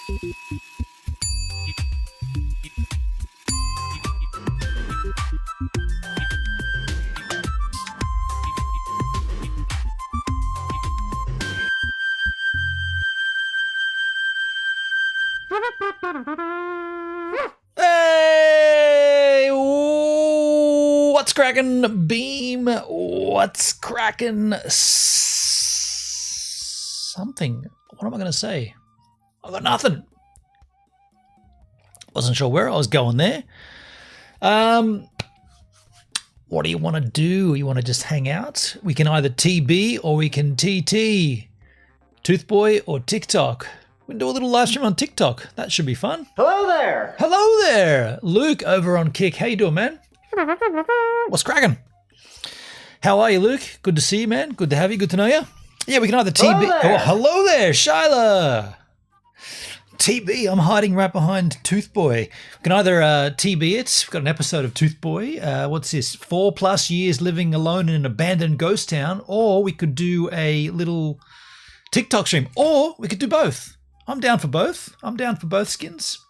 Hey, what's cracking, Beam? What's cracking? Something. What am I going to say? I got nothing. Wasn't sure where I was going there. What do you want to do? You want to just hang out? We can either TB or we can TT. Toothboy or TikTok. We can do a little live stream on TikTok. That should be fun. Hello there. Hello there. Luke over on Kick. How you doing, man? What's cracking? How are you, Luke? Good to see you, man. Good to have you. Good to know you. Yeah, we can either TB. Hello there. Oh, hello there, Shyla. TB, I'm hiding right behind Toothboy. We can either TB it. We've got an episode of Toothboy. What's this? 4+ years living alone in an abandoned ghost town. Or we could do a little TikTok stream. Or we could do both. I'm down for both. I'm down for both skins.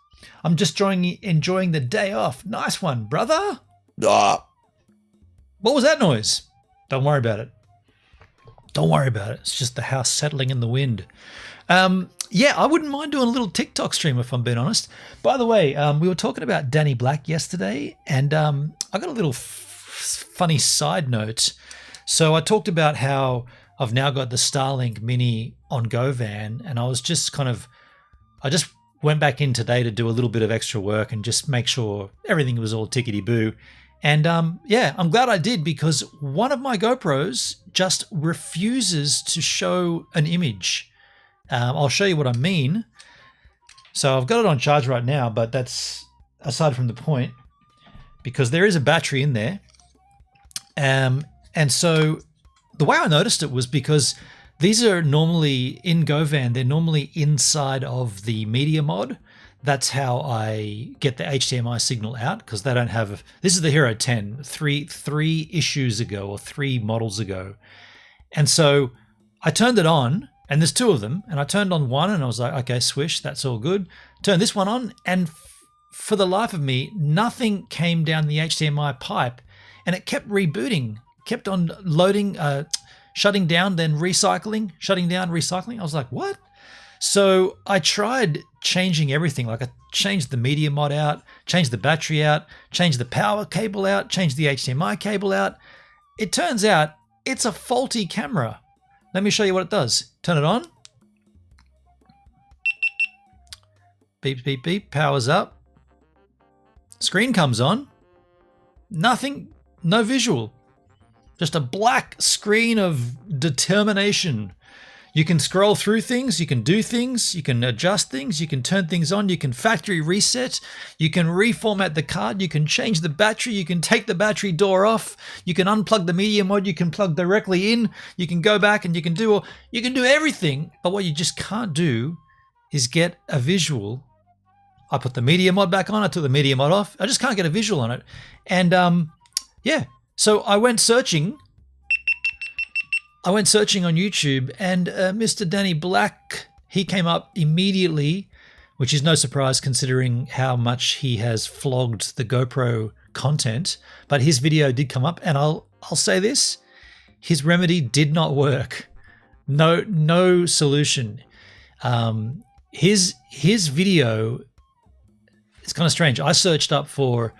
I'm just enjoying the day off. Nice one, brother. What was that noise? Don't worry about it. Don't worry about it. It's just the house settling in the wind. Yeah, I wouldn't mind doing a little TikTok stream if I'm being honest. By the way, we were talking about Danny Black yesterday, and I got a little funny side note. So I talked about how I've now got the Starlink Mini on GoVan, and I just went back in today to do a little bit of extra work and just make sure everything was all tickety-boo. And yeah, I'm glad I did, because one of my GoPros just refuses to show an image. I'll show you what I mean. So I've got it on charge right now, but that's aside from the point, because there is a battery in there. And so the way I noticed it was because these are normally in GoVan, they're normally inside of the media mod. That's how I get the HDMI signal out, because they don't have, this is the Hero 10, three issues ago or 3 models ago. And so I turned it on, and there's 2 of them, and I turned on one and I was like, okay, swish, that's all good. Turn this one on, and for the life of me, nothing came down the HDMI pipe, and it kept rebooting, kept on loading, shutting down, then recycling, shutting down, recycling. I was like, what? So I tried changing everything. Like I changed the media mod out, changed the battery out, changed the power cable out, changed the HDMI cable out. It turns out it's a faulty camera. Let me show you what it does. Turn it on. Beep, beep, beep. Powers up. Screen comes on. Nothing, no visual. Just a black screen of determination. You can scroll through things, you can do things, you can adjust things, you can turn things on, you can factory reset, you can reformat the card, you can change the battery, you can take the battery door off, you can unplug the media mod, you can plug directly in, you can go back and you can do everything, but what you just can't do is get a visual. I put the media mod back on, I took the media mod off, I just can't get a visual on it. And yeah, so I went searching on YouTube, and Mr. Danny Black, he came up immediately, which is no surprise considering how much he has flogged the GoPro content. But his video did come up, and I'll say this: his remedy did not work. No solution. His video is kind of strange. I searched up for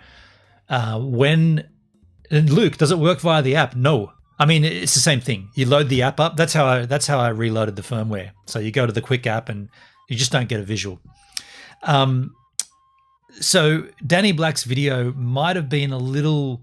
when. And Luke, does it work via the app? No. I mean, it's the same thing. You load the app up. That's how I reloaded the firmware. So you go to the quick app and you just don't get a visual. So Danny Black's video might have been a little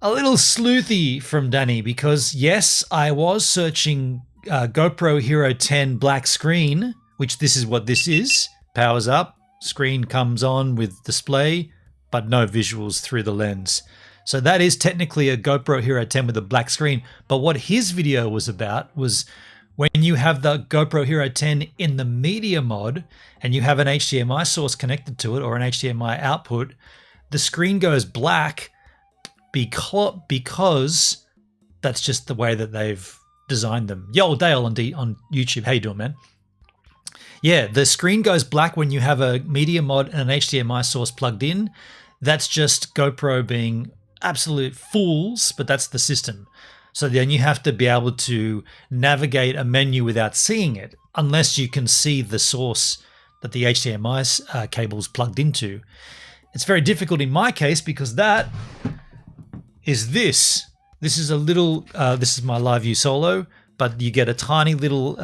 sleuthy from Danny, because yes, I was searching GoPro Hero 10 black screen, which this is what this is. Powers up, screen comes on with display, but no visuals through the lens. So that is technically a GoPro Hero 10 with a black screen. But what his video was about was when you have the GoPro Hero 10 in the media mod and you have an HDMI source connected to it or an HDMI output, the screen goes black because that's just the way that they've designed them. Yo, Dale on YouTube. How you doing, man? Yeah, the screen goes black when you have a media mod and an HDMI source plugged in. That's just GoPro being absolute fools, but that's the system. So then you have to be able to navigate a menu without seeing it, unless you can see the source that the HDMI cable's plugged into. It's very difficult in my case because that is this. This is a little, this is my Live View Solo, but you get a tiny little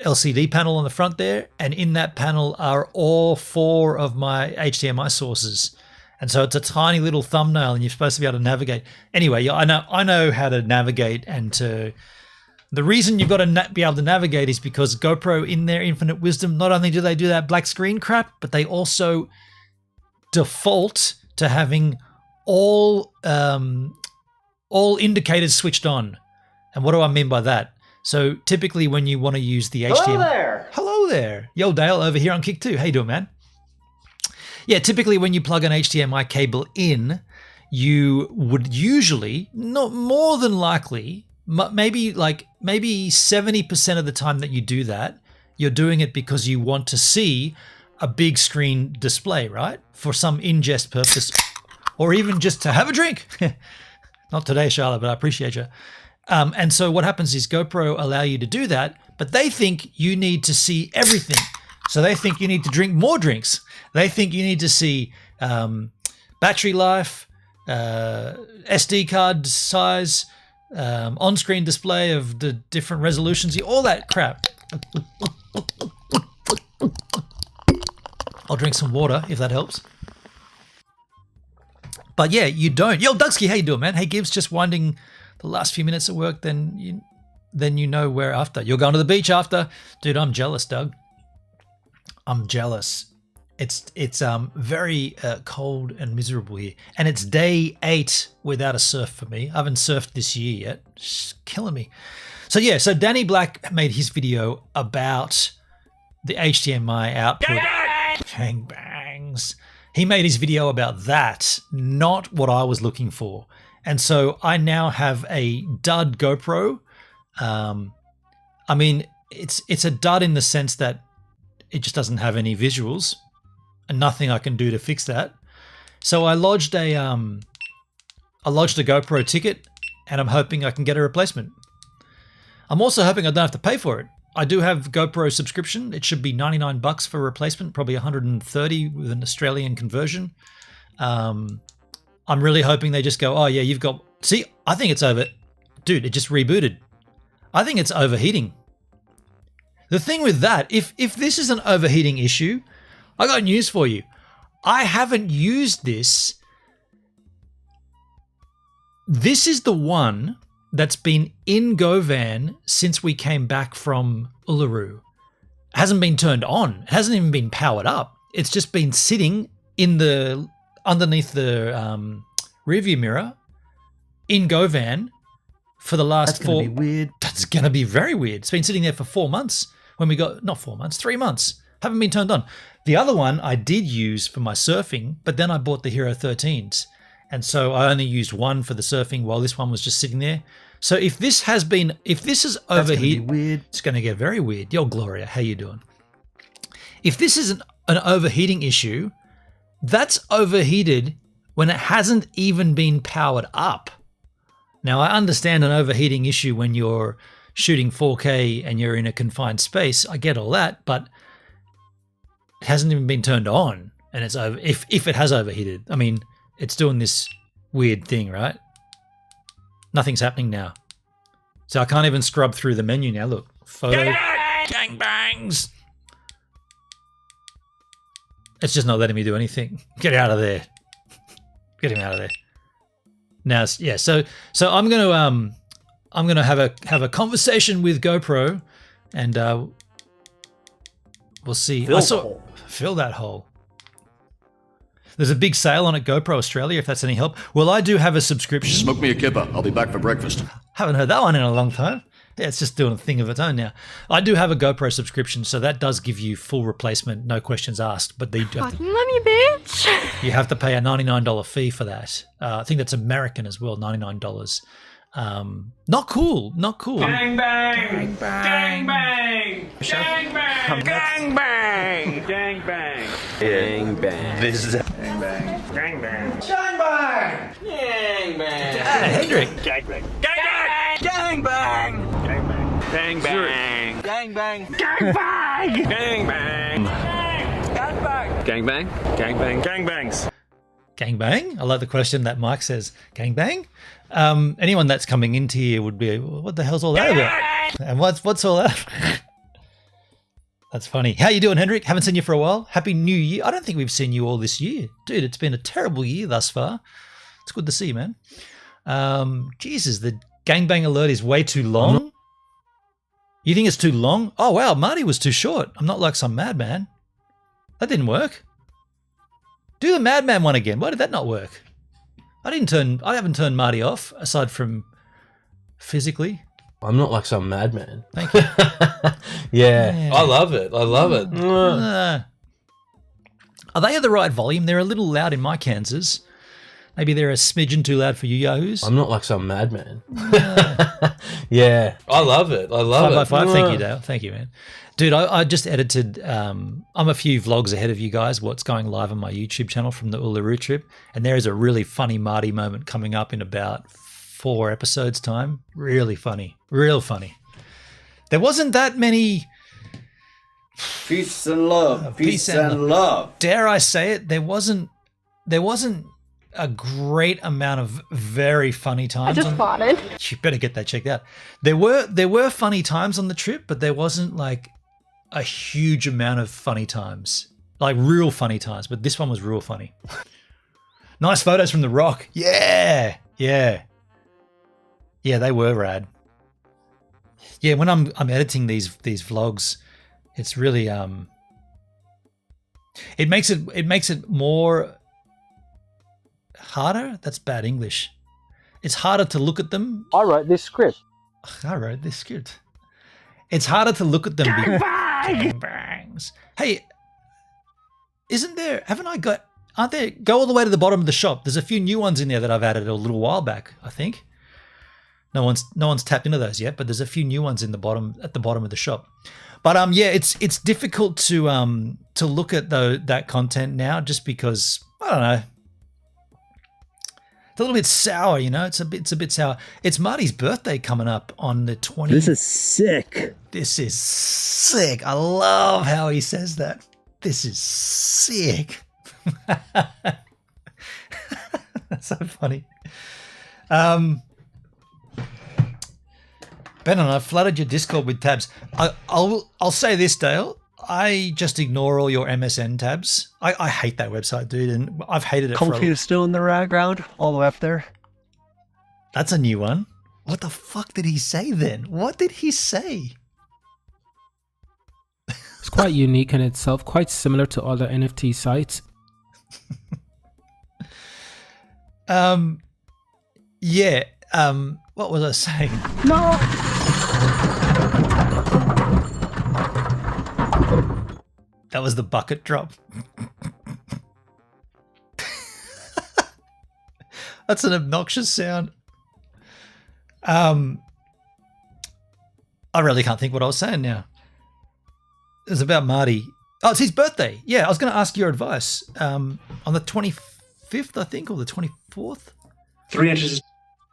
LCD panel on the front there, and in that panel are all 4 of my HDMI sources. And so it's a tiny little thumbnail, and you're supposed to be able to navigate. Anyway, I know how to navigate, and the reason you've got to be able to navigate is because GoPro, in their infinite wisdom, not only do they do that black screen crap, but they also default to having all indicators switched on. And what do I mean by that? So typically when you want to use the HDMI... Hello there. Yo, Dale, over here on Kick 2. How you doing, man? Yeah, typically when you plug an HDMI cable in, you would usually, not more than likely, maybe 70% of the time that you do that, you're doing it because you want to see a big screen display, right? For some ingest purpose, or even just to have a drink. Not today, Charlotte, but I appreciate you. And so what happens is GoPro allow you to do that, but they think you need to see everything. So they think you need to drink more drinks. They think you need to see battery life, SD card size, on-screen display of the different resolutions, all that crap. I'll drink some water if that helps. But yeah, you don't. Yo, Dugsky, how you doing, man? Hey, Gibbs, just winding the last few minutes at work, then you know where after. You're going to the beach after. Dude, I'm jealous, Doug. I'm jealous. It's very cold and miserable here. And it's day 8 without a surf for me. I haven't surfed this year yet. It's killing me. So yeah, so Danny Black made his video about the HDMI output. Bang bangs. He made his video about that, not what I was looking for. And so I now have a dud GoPro. I mean, it's a dud in the sense that it just doesn't have any visuals and nothing I can do to fix that. So I lodged a GoPro ticket, and I'm hoping I can get a replacement. I'm also hoping I don't have to pay for it. I do have GoPro subscription. It should be $99 for a replacement, probably $130 with an Australian conversion. I'm really hoping they just go, oh yeah, you've got, see, I think it's over. Dude, it just rebooted. I think it's overheating. The thing with that, if this is an overheating issue, I got news for you. I haven't used this. This is the one that's been in GoVan since we came back from Uluru. It hasn't been turned on. It hasn't even been powered up. It's just been sitting in the underneath the rearview mirror in GoVan for the last That's gonna be weird. That's going to be very weird. It's been sitting there for 4 months when we got, not 4 months, 3 months. Haven't been turned on. The other one I did use for my surfing, but then I bought the Hero 13s. And so I only used one for the surfing while this one was just sitting there. So if this is overheated, weird. It's going to get very weird. Yo, Gloria, how you doing? If this is an overheating issue, that's overheated when it hasn't even been powered up. Now, I understand an overheating issue when you're shooting 4K and you're in a confined space. I get all that, but it hasn't even been turned on, and it's over. If it has overheated, I mean, it's doing this weird thing, right? Nothing's happening now. So I can't even scrub through the menu now. Look, photo, gangbangs. It's just not letting me do anything. Get out of there. Get him out of there. Now, yeah. So I'm gonna have a conversation with GoPro, and we'll see. Fill that hole. There's a big sale on at GoPro Australia, if that's any help. Well, I do have a subscription. Smoke me a kipper. I'll be back for breakfast. Haven't heard that one in a long time. Yeah, it's just doing a thing of its own now. I do have a GoPro subscription, so that does give you full replacement, no questions asked. But you have Fucking love you, bitch. you have to pay a $99 fee for that. I think that's American as well, $99. Not cool. Not cool. Gang bang! Gang bang! Gang bang! Gang bang! Gang bang! Gang bang. This is Gang bang! Gang bang! Gang bang. Gang bang. Hendrik. Gang bang! Gang bang! Gang bang. Gang bang! Gang bang. Gang bang! Gang bang! Gang bang. Gang bang! Gang bang! Gang bangs! Gangbang? I like the question that Mike says. Gangbang? Anyone that's coming into here would be, what the hell's all that about? And what's all that? That's funny. How you doing, Hendrik? Haven't seen you for a while. Happy New Year. I don't think we've seen you all this year. Dude, it's been a terrible year thus far. It's good to see you, man. Jesus, the gangbang alert is way too long. You think it's too long? Oh, wow, Marty was too short. I'm not like some madman. That didn't work. Do the madman one again. Why did that not work? I haven't turned Marty off, aside from physically. I'm not like some madman. Thank you. Yeah, I love it. I love it. Are they at the right volume? They're a little loud in my Kansas. Maybe they're a smidgen too loud for you yahoos. I'm not like some madman. Yeah, I love it. I love 5 by 5. it. Thank you, Dale. Thank you, man. Dude, I just edited. I'm a few vlogs ahead of you guys. What's going live on my YouTube channel from the Uluru trip, and there is a really funny Marty moment coming up in about 4 episodes time. Really funny, real funny. There wasn't that many. Peace and love. Peace and love. Dare I say it? There wasn't a great amount of very funny times. I just farted. You better get that checked out. There were funny times on the trip, but there wasn't like a huge amount of funny times, like real funny times. But this one was real funny. Nice photos from the Rock. Yeah, they were rad. Yeah, when I'm editing these vlogs, it's really it makes it more harder. That's bad English. It's harder to look at them. I wrote this script. It's harder to look at them. Gangbangs. Hey, aren't there? Go all the way to the bottom of the shop. There's a few new ones in there that I've added a little while back, I think. No one's tapped into those yet, but there's a few new ones at the bottom of the shop. But yeah, it's difficult to look at that content now, just because I don't know. It's a little bit sour, you know. It's a bit sour. It's Marty's birthday coming up on the 20th. This is sick. This is sick. I love how he says that. This is sick. That's so funny. Ben and I flooded your Discord with tabs. I'll say this, Dale. I just ignore all your MSN tabs. I hate that website, dude, and I've hated it for Comfy is still in the background, all the way up there. That's a new one. What the fuck did he say then? What did he say? It's quite unique in itself, quite similar to other NFT sites. Yeah. What was I saying? No. That was the bucket drop. That's an obnoxious sound. I really can't think what I was saying now. It was about Marty. Oh, it's his birthday. Yeah, I was going to ask your advice. On the 25th, I think, or the 24th? 3 inches.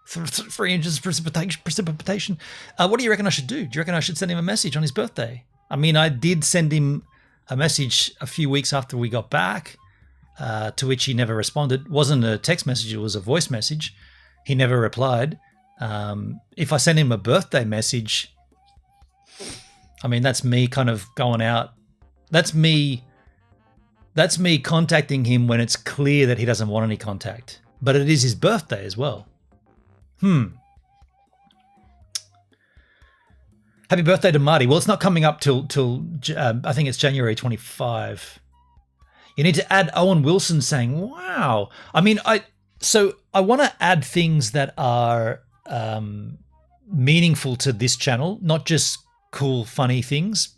3 inches precipitation. What do you reckon I should do? Do you reckon I should send him a message on his birthday? I mean, I did send him a message a few weeks after we got back, to which he never responded. It wasn't a text message, it was a voice message. He never replied. If I send him a birthday message, I mean, that's me kind of going out. That's me contacting him when it's clear that he doesn't want any contact. But it is his birthday as well. Happy birthday to Marty. Well, it's not coming up till I think it's January 25. You need to add Owen Wilson saying, wow. I mean, I want to add things that are meaningful to this channel, not just cool, funny things.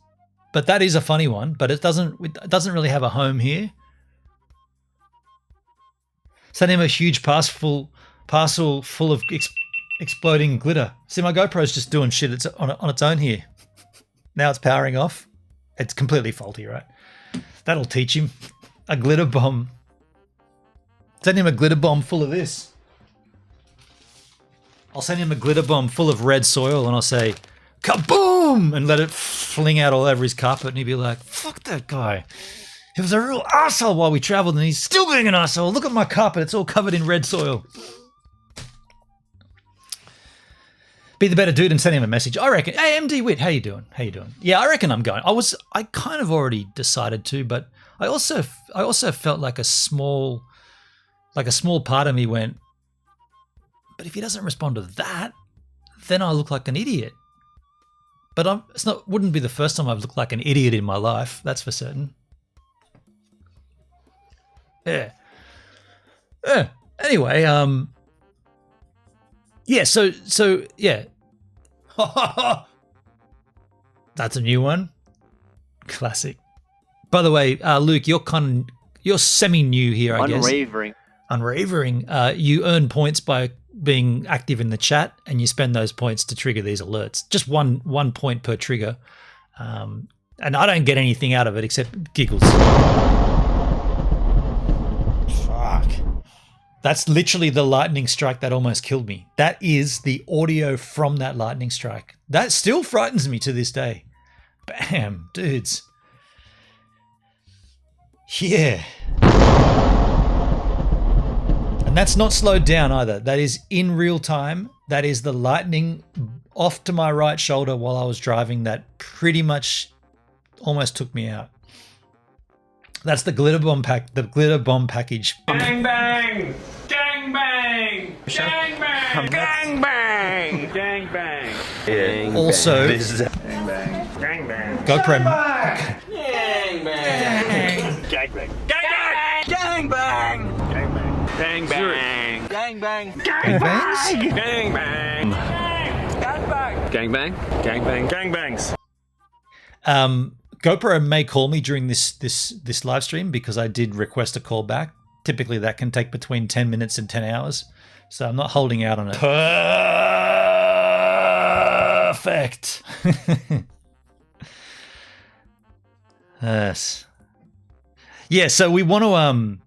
But that is a funny one, but it doesn't really have a home here. Send him a huge parcel full of exploding glitter. See, my GoPro's just doing shit. It's on its own here. Now it's powering off. It's completely faulty, right? That'll teach him. A glitter bomb. Send him a glitter bomb full of this. I'll send him a glitter bomb full of red soil and I'll say, kaboom! And let it fling out all over his carpet and he'll be like, fuck that guy. He was a real arsehole while we traveled and he's still being an arsehole. Look at my carpet. It's all covered in red soil. Be the better dude and send him a message. I reckon. Hey, MD Wit, how you doing? How you doing? Yeah, I reckon I'm going. I kind of already decided to, but I also felt like a small part of me went, but if he doesn't respond to that, then I look like an idiot. But wouldn't be the first time I've looked like an idiot in my life. That's for certain. Yeah. Anyway, yeah, so yeah. That's a new one. Classic. By the way, Luke, you're semi-new here, I guess. Unwavering. You earn points by being active in the chat, and you spend those points to trigger these alerts. Just one point per trigger. And I don't get anything out of it except giggles. Fuck. That's literally the lightning strike that almost killed me. That is the audio from that lightning strike. That still frightens me to this day. Bam, dudes. Yeah. And that's not slowed down either. That is in real time. That is the lightning off to my right shoulder while I was driving that pretty much almost took me out. That's the glitter bomb package. Gang bang! Gang bang! Gang bang! Gang bang! Gang bang! Also, Gang bang! Gang bang! GoPro. Gang bang! Gang bang! Gang bang! Gang bang! Gang bang! Gang bang! Gang bangs? Gang bang! Gang bang! Gang bang! Gang bang! Gang bangs! GoPro may call me during this live stream because I did request a call back. Typically that can take between 10 minutes and 10 hours. So I'm not holding out on it. Perfect. Yes. Yeah, so we want to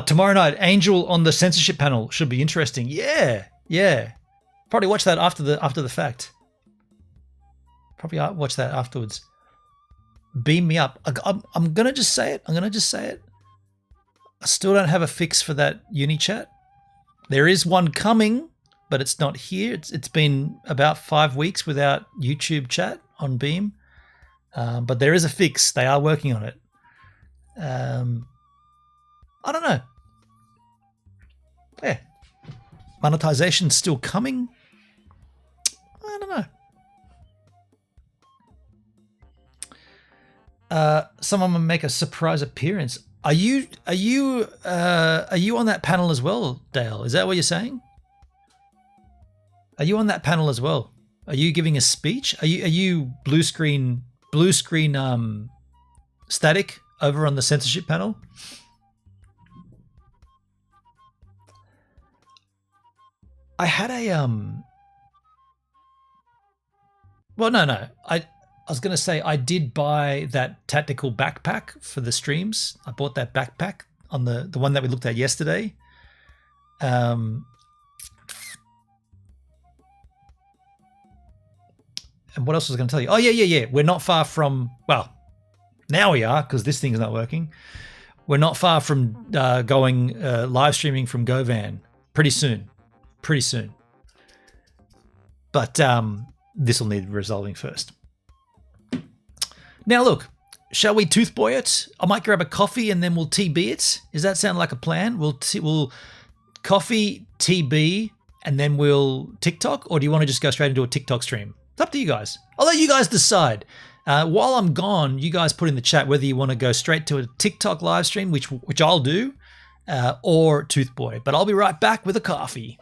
tomorrow night, Angel on the censorship panel should be interesting. Yeah. Probably watch that after the fact. Probably watch that afterwards. Beam me up. I'm gonna just say it. I still don't have a fix for that uni chat. There is one coming, but it's not here. It's been about 5 weeks without YouTube chat on Beam, but there is a fix. They are working on it. I don't know. Yeah, monetization's still coming. I don't know. Someone will make a surprise appearance. Are you on that panel as well, Dale? Is that what you're saying? Are you on that panel as well? Are you giving a speech? Are you blue screen static over on the censorship panel? I had a well, no. I was going to say I did buy that tactical backpack for the streams. I bought that backpack on the one that we looked at yesterday. And what else was I going to tell you? Oh, yeah. We're not far from, well, now we are because this thing's not working. We're not far from going live streaming from GoVan pretty soon. But this will need resolving first. Now, look, shall we toothboy it? I might grab a coffee and then we'll TB it. Does that sound like a plan? We'll coffee, TB, and then we'll TikTok? Or do you want to just go straight into a TikTok stream? It's up to you guys. I'll let you guys decide. While I'm gone, you guys put in the chat whether you want to go straight to a TikTok live stream, which I'll do, or toothboy. But I'll be right back with a coffee.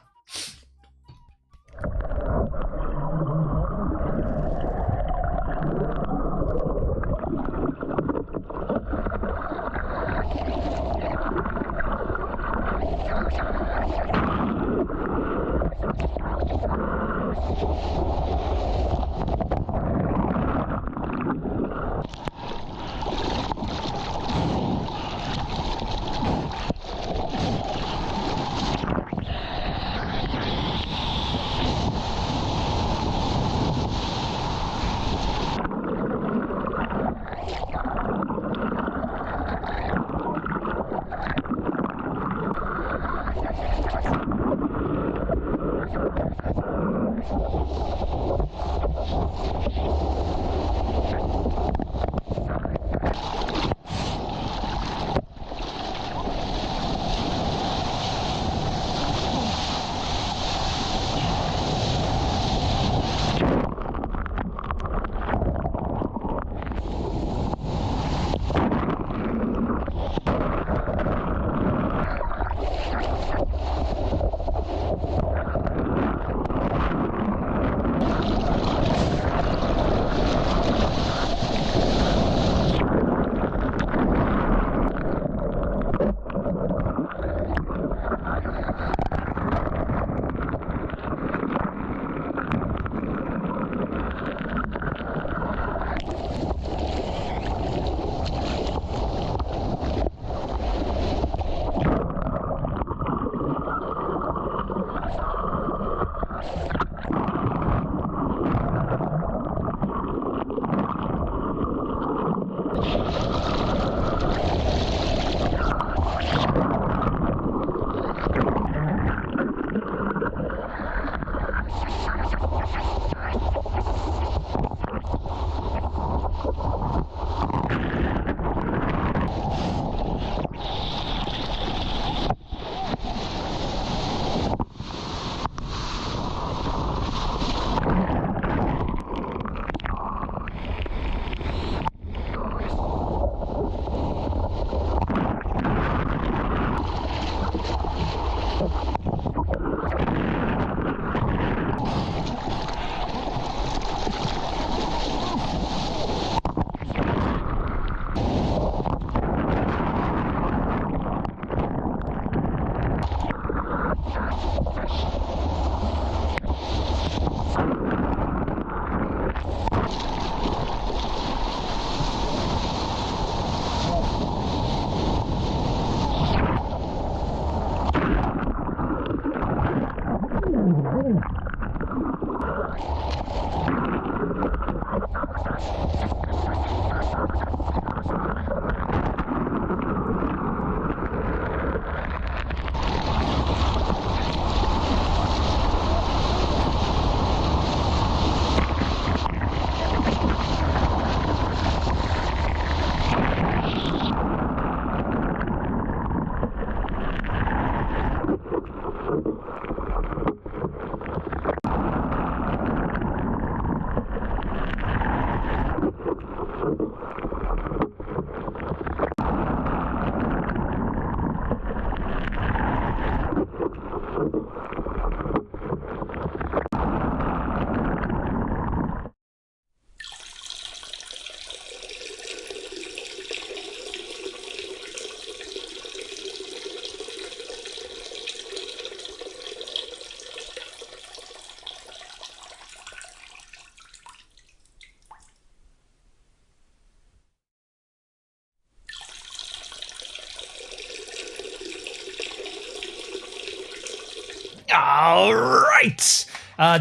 All right.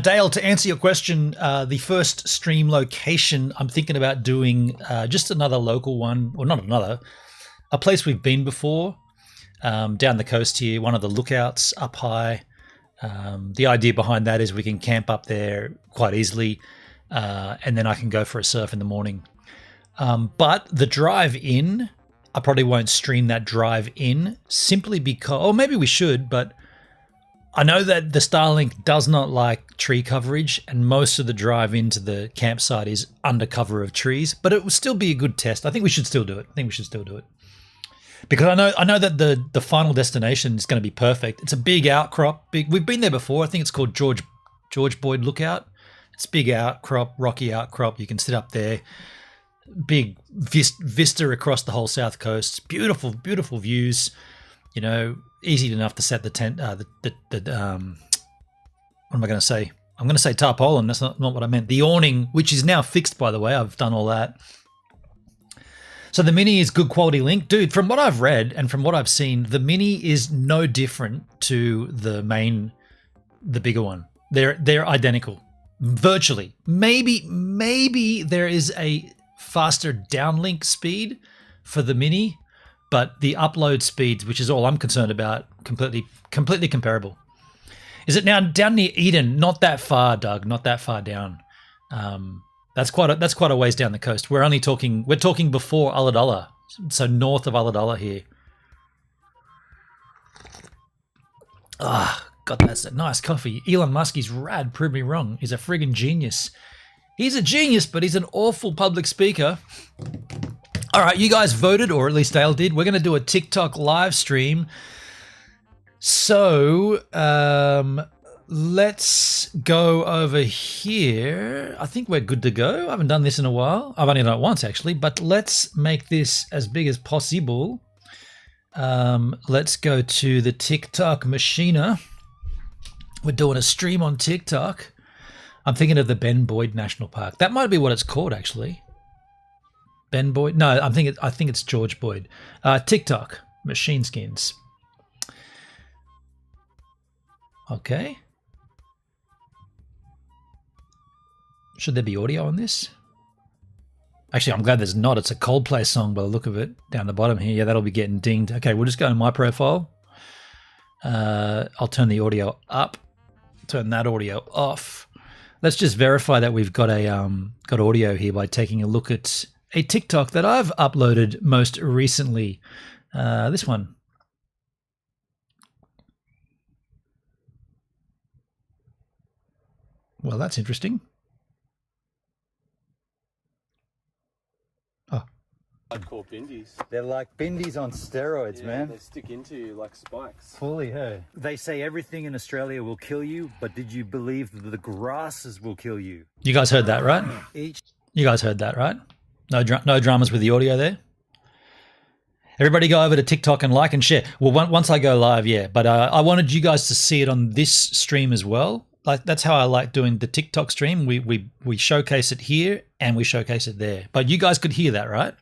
Dale, to answer your question, the first stream location, I'm thinking about doing just another local one, or not another, a place we've been before, down the coast here, one of the lookouts up high. The idea behind that is we can camp up there quite easily, and then I can go for a surf in the morning. But the drive in, I probably won't stream that drive in simply because, or maybe we should, but I know that the Starlink does not like tree coverage, and most of the drive into the campsite is under cover of trees, but it will still be a good test. I think we should still do it. Because I know that the final destination is going to be perfect. It's a big outcrop. We've been there before. I think it's called George Boyd Lookout. It's big outcrop, rocky outcrop. You can sit up there. Big vista across the whole south coast. Beautiful, beautiful views. You know, easy enough to set the tent. What am I going to say? I'm going to say tarpaulin. That's not what I meant. The awning, which is now fixed, by the way. I've done all that. So the Mini is good quality link. Dude, from what I've read and from what I've seen, the Mini is no different to the bigger one. They're identical, virtually. Maybe there is a faster downlink speed for the Mini, but the upload speeds, which is all I'm concerned about, completely comparable. Is it now down near Eden? Not that far, Doug. Not that far down. That's quite a ways down the coast. We're talking before Ulladulla, so north of Ulladulla here. God, that's a nice coffee. Elon Musk is rad. Prove me wrong. He's a friggin' genius. He's a genius, but he's an awful public speaker. All right, you guys voted, or at least Dale did. We're going to do a TikTok live stream. So let's go over here. I think we're good to go. I haven't done this in a while. I've only done it once, actually, but let's make this as big as possible. Let's go to the TikTok machiner. We're doing a stream on TikTok. I'm thinking of the Ben Boyd National Park. That might be what it's called, actually. Ben Boyd? No, I think it's George Boyd. TikTok, Machine Skins. Okay. Should there be audio on this? Actually, I'm glad there's not. It's a Coldplay song by the look of it. Down the bottom here. Yeah, that'll be getting dinged. Okay, we'll just go to my profile. I'll turn the audio up. Turn that audio off. Let's just verify that we've got got audio here by taking a look at a TikTok that I've uploaded most recently. This one. Well, that's interesting. Oh. Hardcore bindies. They're like bindies on steroids, Yeah, man. they stick into you like spikes. Fully, hey. They say everything in Australia will kill you, but did you believe that the grasses will kill you? You guys heard that, right? You guys heard that, right? No dramas with the audio there. Everybody go over to TikTok and like and share. Well, once I go live, yeah. But I wanted you guys to see it on this stream as well. Like, that's how I like doing the TikTok stream. We showcase it here and we showcase it there. But you guys could hear that, right?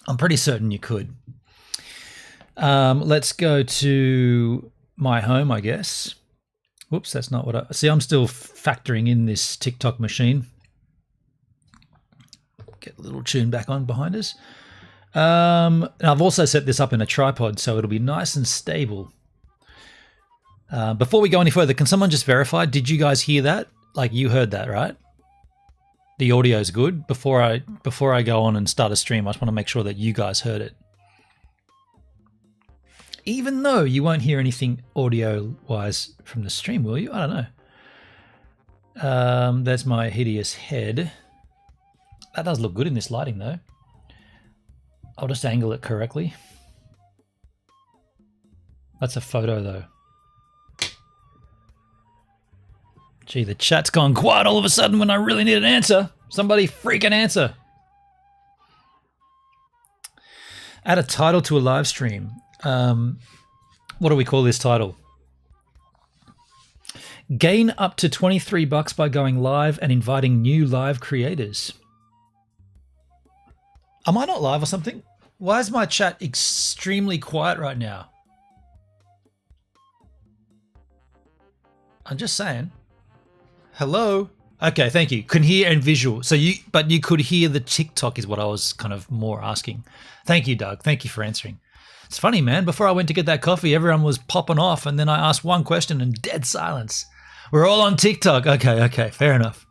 I'm pretty certain you could. Let's go to my home, I guess. Whoops, that's not what I... See, I'm still factoring in this TikTok machine. Get a little tune back on behind us. And I've also set this up in a tripod, so it'll be nice and stable. Before we go any further, can someone just verify? Did you guys hear that? Like, you heard that, right? The audio's good. Before I go on and start a stream, I just want to make sure that you guys heard it. Even though you won't hear anything audio-wise from the stream, will you? I don't know. That's my hideous head. That does look good in this lighting, though. I'll just angle it correctly. That's a photo, though. Gee, the chat's gone quiet all of a sudden when I really need an answer. Somebody freaking answer. Add a title to a live stream. What do we call this title? Gain up to $23 by going live and inviting new live creators. Am I not live or something? Why is my chat extremely quiet right now? I'm just saying. Hello? Okay, thank you. Can hear and visual. But you could hear the TikTok is what I was kind of more asking. Thank you, Doug. Thank you for answering. It's funny, man. Before I went to get that coffee, everyone was popping off, and then I asked one question and dead silence. We're all on TikTok. Okay. Fair enough.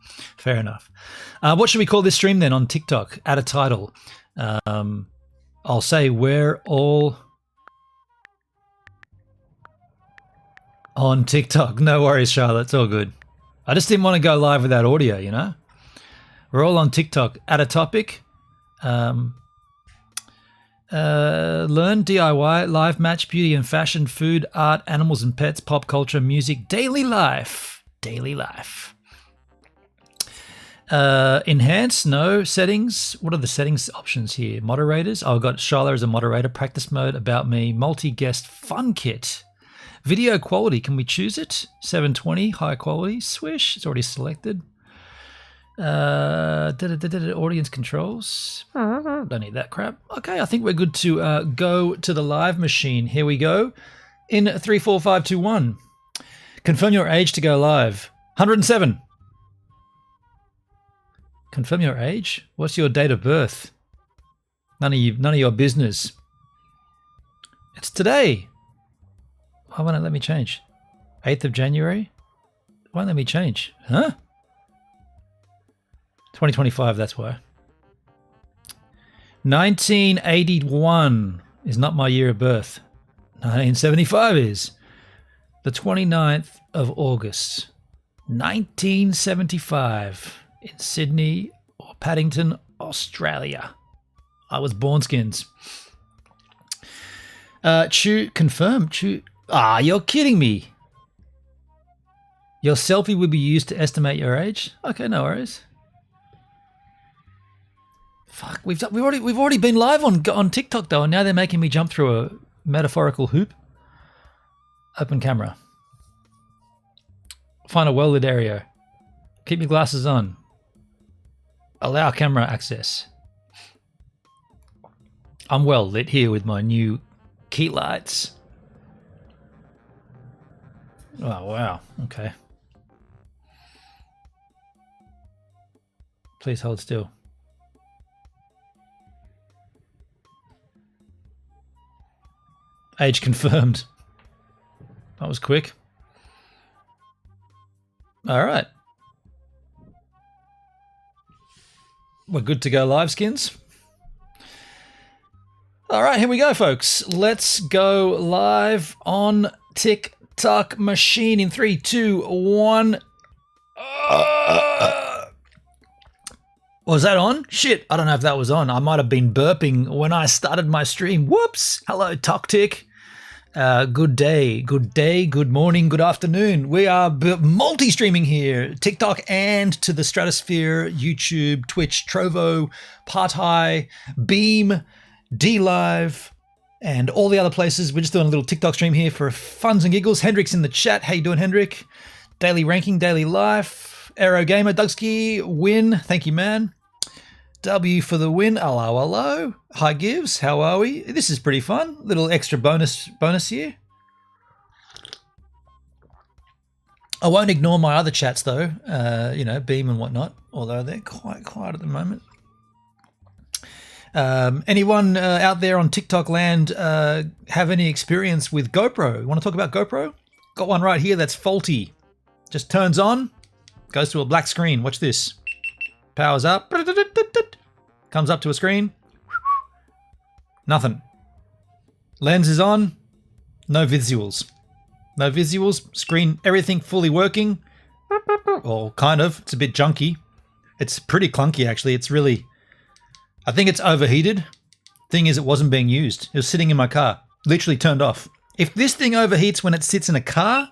What should we call this stream then on TikTok? Add a title. I'll say we're all on TikTok. No worries, Charlotte. It's all good. I just didn't want to go live without audio, you know? We're all on TikTok. Add a topic. Learn, DIY, live match, beauty and fashion, food, art, animals and pets, pop culture, music, daily life. Enhance, no. Settings. What are the settings options here? Moderators. Oh, I've got Charlotte as a moderator. Practice mode, about me, multi-guest, fun kit. Video quality, can we choose it? 720, high quality, swish, it's already selected. Audience controls. Don't need that crap. Okay, I think we're good to go to the live machine. Here we go. In 3, 4, 5, 2, 1. Confirm your age to go live. 107. Confirm your age? What's your date of birth? None of your business. It's today. Why won't it let me change? 8th of January? Why won't it let me change? Huh? 2025, that's why. 1981 is not my year of birth. 1975 is. The 29th of August, 1975 in Sydney or Paddington, Australia. I was born skins. Confirm. Ah, you're kidding me. Your selfie will be used to estimate your age? Okay, no worries. Fuck, we've already been live on TikTok though, and now they're making me jump through a metaphorical hoop. Open camera. Find a well-lit area. Keep your glasses on. Allow camera access. I'm well lit here with my new key lights. Oh, wow. Okay. Please hold still. Age confirmed. That was quick. All right. We're good to go live, skins. All right, here we go, folks. Let's go live on TikTok machine in 3, 2, 1. Was that on? Shit, I don't know if that was on. I might have been burping when I started my stream. Whoops. Hello, TokTik. Good day, good morning, good afternoon. We are multi-streaming here. TikTok and to the stratosphere, YouTube, Twitch, Trovo, Partai, Beam, DLive, and all the other places. We're just doing a little TikTok stream here for funs and giggles. Hendrik's in the chat. How you doing, Hendrik? Daily ranking, daily life. Aero Gamer, Dugski, win. Thank you, man. W for the win. Hello. Hi, Gives. How are we? This is pretty fun. Little extra bonus here. I won't ignore my other chats though. Beam and whatnot. Although they're quite quiet at the moment. Anyone out there on TikTok land have any experience with GoPro? You want to talk about GoPro? Got one right here that's faulty. Just turns on, goes to a black screen. Watch this. Powers up. Comes up to a screen. Nothing. Lens is on. No visuals. No visuals. Screen, everything fully working. Or kind of. It's a bit junky. It's pretty clunky, actually. It's really... I think it's overheated. Thing is, it wasn't being used. It was sitting in my car. Literally turned off. If this thing overheats when it sits in a car,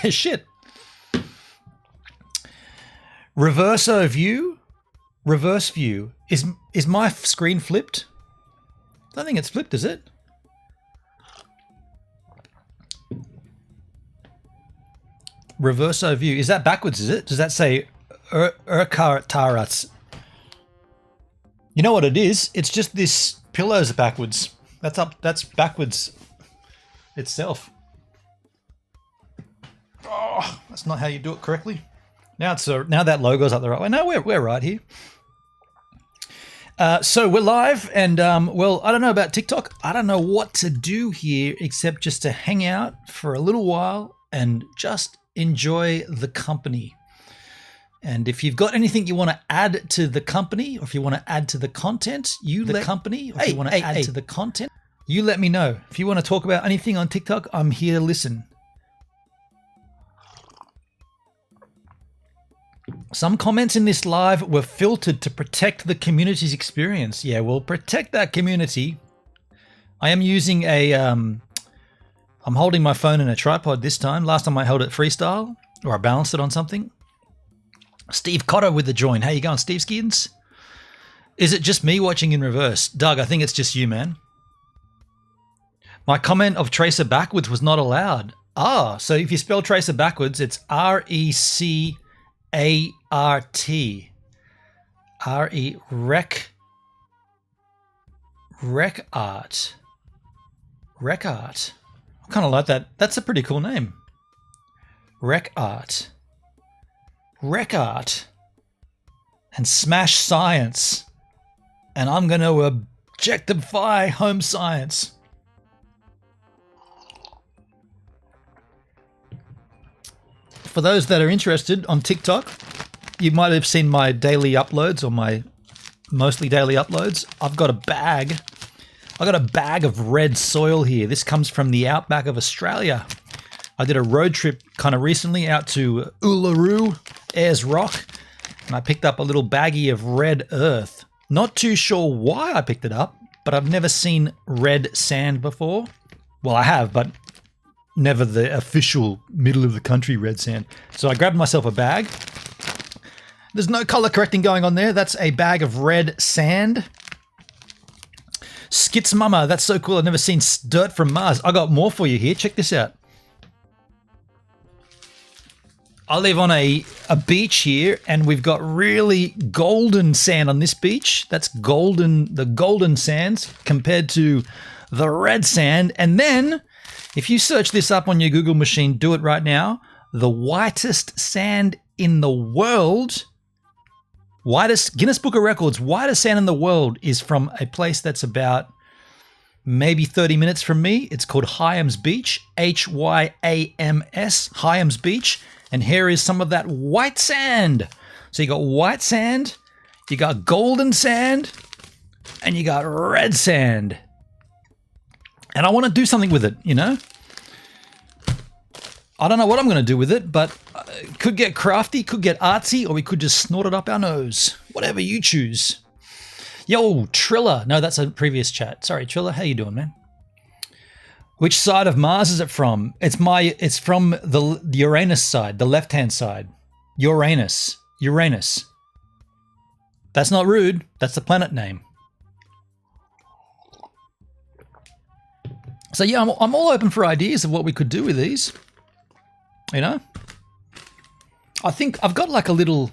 shit. Reverso view? Reverse view. Is my screen flipped? I don't think it's flipped, is it? Reverso view. Is that backwards, is it? Does that say Urkartarats? You know what it is? It's just this pillow's backwards. That's up. That's backwards itself. Oh, that's not how you do it correctly. Now it's now that logo's up the right way. No, we're right here. So we're live, and well, I don't know about TikTok. I don't know what to do here except just to hang out for a little while and just enjoy the company. And if you've got anything you want to add to the company, or if you want to add to the content, you let me know. If you want to talk about anything on TikTok, I'm here to listen. Some comments in this live were filtered to protect the community's experience. Yeah, we'll protect that community. I am using a, I'm holding my phone in a tripod this time. Last time I held it freestyle, or I balanced it on something. Steve Cotter with the join. How you going, Steve Skins? Is it just me watching in reverse? Doug, I think it's just you, man. My comment of Tracer backwards was not allowed. Ah, so if you spell Tracer backwards, it's R-E-C-A-R-T. Rec art. Rec art. I kind of like that. That's a pretty cool name. Rec art. Rec art. And smash science. And I'm going to objectify home science. For those that are interested on TikTok, you might have seen my daily uploads, or my mostly daily uploads. I've got a bag. I got a bag of red soil here. This comes from the outback of Australia. I did a road trip kind of recently out to Uluru, Ayers Rock, and I picked up a little baggie of red earth. Not too sure why I picked it up, but I've never seen red sand before. Well, I have, but never the official middle of the country red sand. So I grabbed myself a bag. There's no color correcting going on there. That's a bag of red sand. Skits Mama, that's so cool. I've never seen dirt from Mars. I got more for you here. Check this out. I live on a beach here, and we've got really golden sand on this beach. That's golden, the golden sands compared to the red sand. And then if you search this up on your Google machine, do it right now. The whitest sand in the world, whitest, Guinness Book of Records, whitest sand in the world is from a place that's about maybe 30 minutes from me. It's called Hyams Beach, Hyams, Hyams Beach. And here is some of that white sand. So you got white sand, you got golden sand, and you got red sand. And I want to do something with it, you know? I don't know what I'm going to do with it, but it could get crafty, could get artsy, or we could just snort it up our nose. Whatever you choose. Yo, Triller. No, that's a previous chat. Sorry, Triller. How you doing, man? Which side of Mars is it from? It's from the Uranus side, the left-hand side. Uranus. Uranus. That's not rude. That's the planet name. So yeah, I'm all open for ideas of what we could do with these. You know? I think I've got like a little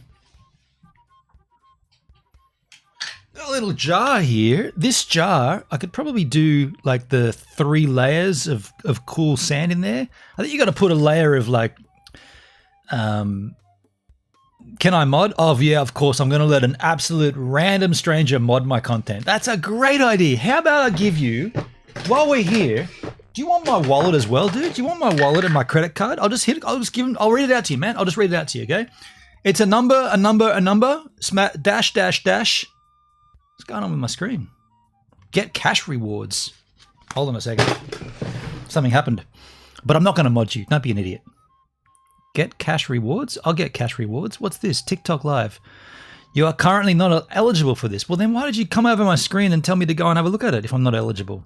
jar here. This jar, I could probably do like the 3 layers of cool sand in there. I think you got to put a layer of like, can I mod? Oh yeah, of course. I'm going to let an absolute random stranger mod my content. That's a great idea. How about I give you, while we're here, do you want my wallet as well, dude? Do you want my wallet and my credit card? I'll just give them, I'll read it out to you, man. I'll just read it out to you, okay? It's a number, dash, dash, dash. What's going on with my screen? Get cash rewards. Hold on a second. Something happened. But I'm not going to mod you. Don't be an idiot. Get cash rewards? I'll get cash rewards. What's this? TikTok Live. You are currently not eligible for this. Well, then why did you come over my screen and tell me to go and have a look at it if I'm not eligible?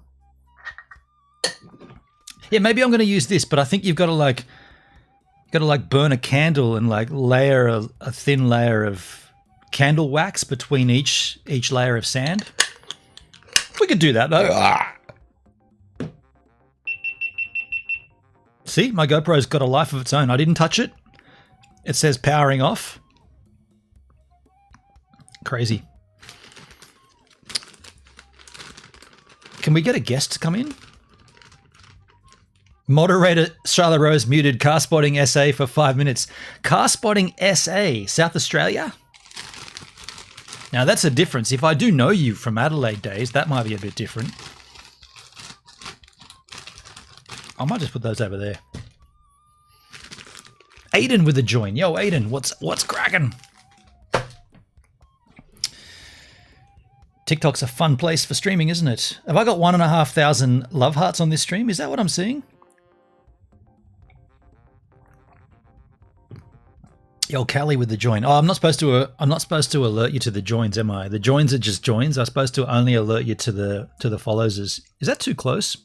Yeah, maybe I'm going to use this, but I think you've got to like burn a candle and like layer a thin layer of candle wax between each layer of sand. We could do that though. See, my GoPro's got a life of its own. I didn't touch it. It says powering off. Crazy. Can we get a guest to come in? Moderator Charlotte Rose muted Car Spotting SA for 5 minutes. Car Spotting SA, South Australia? Now that's a difference. If I do know you from Adelaide days, that might be a bit different. I might just put those over there. Aiden with the join. Yo, Aiden, what's cracking? TikTok's a fun place for streaming, isn't it? Have I got 1,500 love hearts on this stream? Is that what I'm seeing? Yo, Callie with the join. Oh, I'm not supposed to alert you to the joins, am I? The joins are just joins. I'm supposed to only alert you to the follows. Is that too close?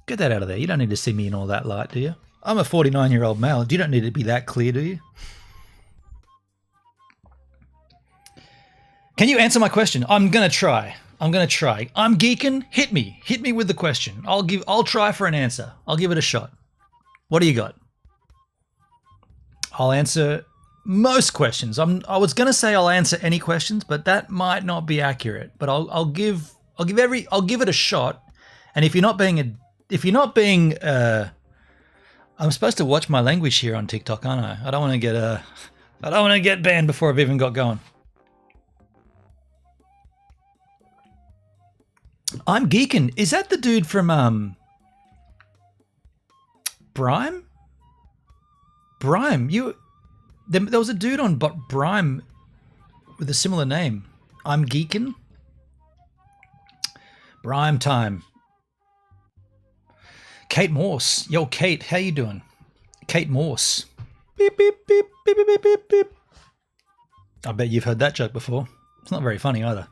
Get that out of there. You don't need to see me in all that light, do you? I'm a 49-year-old male. You don't need to be that clear, do you? Can you answer my question? I'm gonna try. I'm geeking. Hit me with the question. I'll try for an answer. I'll give it a shot. What do you got? I'll answer most questions. I was gonna say I'll answer any questions, but that might not be accurate. But I'll give it a shot. And if you're not being I'm supposed to watch my language here on TikTok, aren't I? I don't want to get banned before I've even got going. I'm geeking. Is that the dude from Brime? Brime, there was a dude on Brime with a similar name. I'm geeking. Brime time. Kate Morse. Yo, Kate, how you doing? Kate Morse. Beep, beep, beep, beep, beep, beep, beep, beep. I bet you've heard that joke before. It's not very funny either.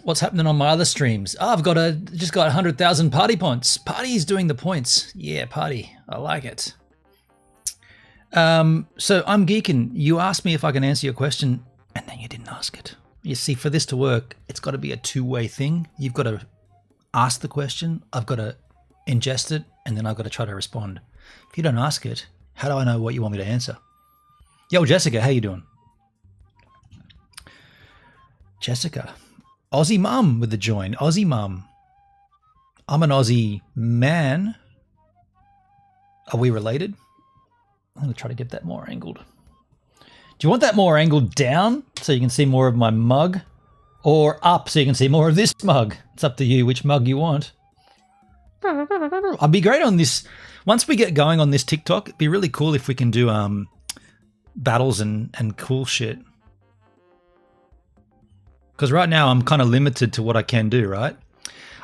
What's happening on my other streams? Oh, I've just got 100,000 party points. Party's doing the points. Yeah, party. I like it. So I'm geeking. You asked me if I can answer your question, and then you didn't ask it. You see, for this to work, it's got to be a two-way thing. You've got to ask the question. I've got to ingest it, and then I've got to try to respond. If you don't ask it, how do I know what you want me to answer? Yo, Jessica, how you doing? Jessica. Aussie mum with the join. Aussie mum. I'm an Aussie man. Are we related? I'm going to try to get that more angled. Do you want that more angled down so you can see more of my mug? Or up so you can see more of this mug? It's up to you which mug you want. I'd be great on this. Once we get going on this TikTok, it'd be really cool if we can do battles and cool shit. Because right now I'm kind of limited to what I can do, right?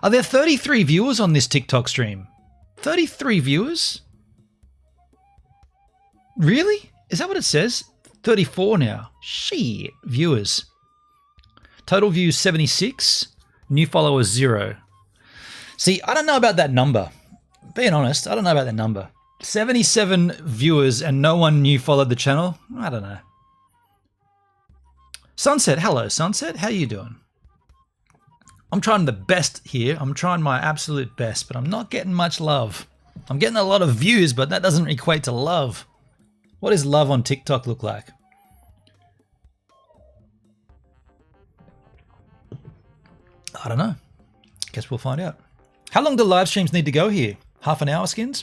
Are there 33 viewers on this TikTok stream? 33 viewers? Really? Is that what it says? 34 now. Shit. Viewers. Total views 76. New followers 0. See, I don't know about that number. Being honest, I don't know about that number. 77 viewers and no one new followed the channel? I don't know. Sunset, hello Sunset, how you doing? I'm trying the best here. I'm trying my absolute best, but I'm not getting much love. I'm getting a lot of views, but that doesn't equate to love. What does love on TikTok look like? I don't know. Guess we'll find out. How long do live streams need to go here? Half an hour, Skins?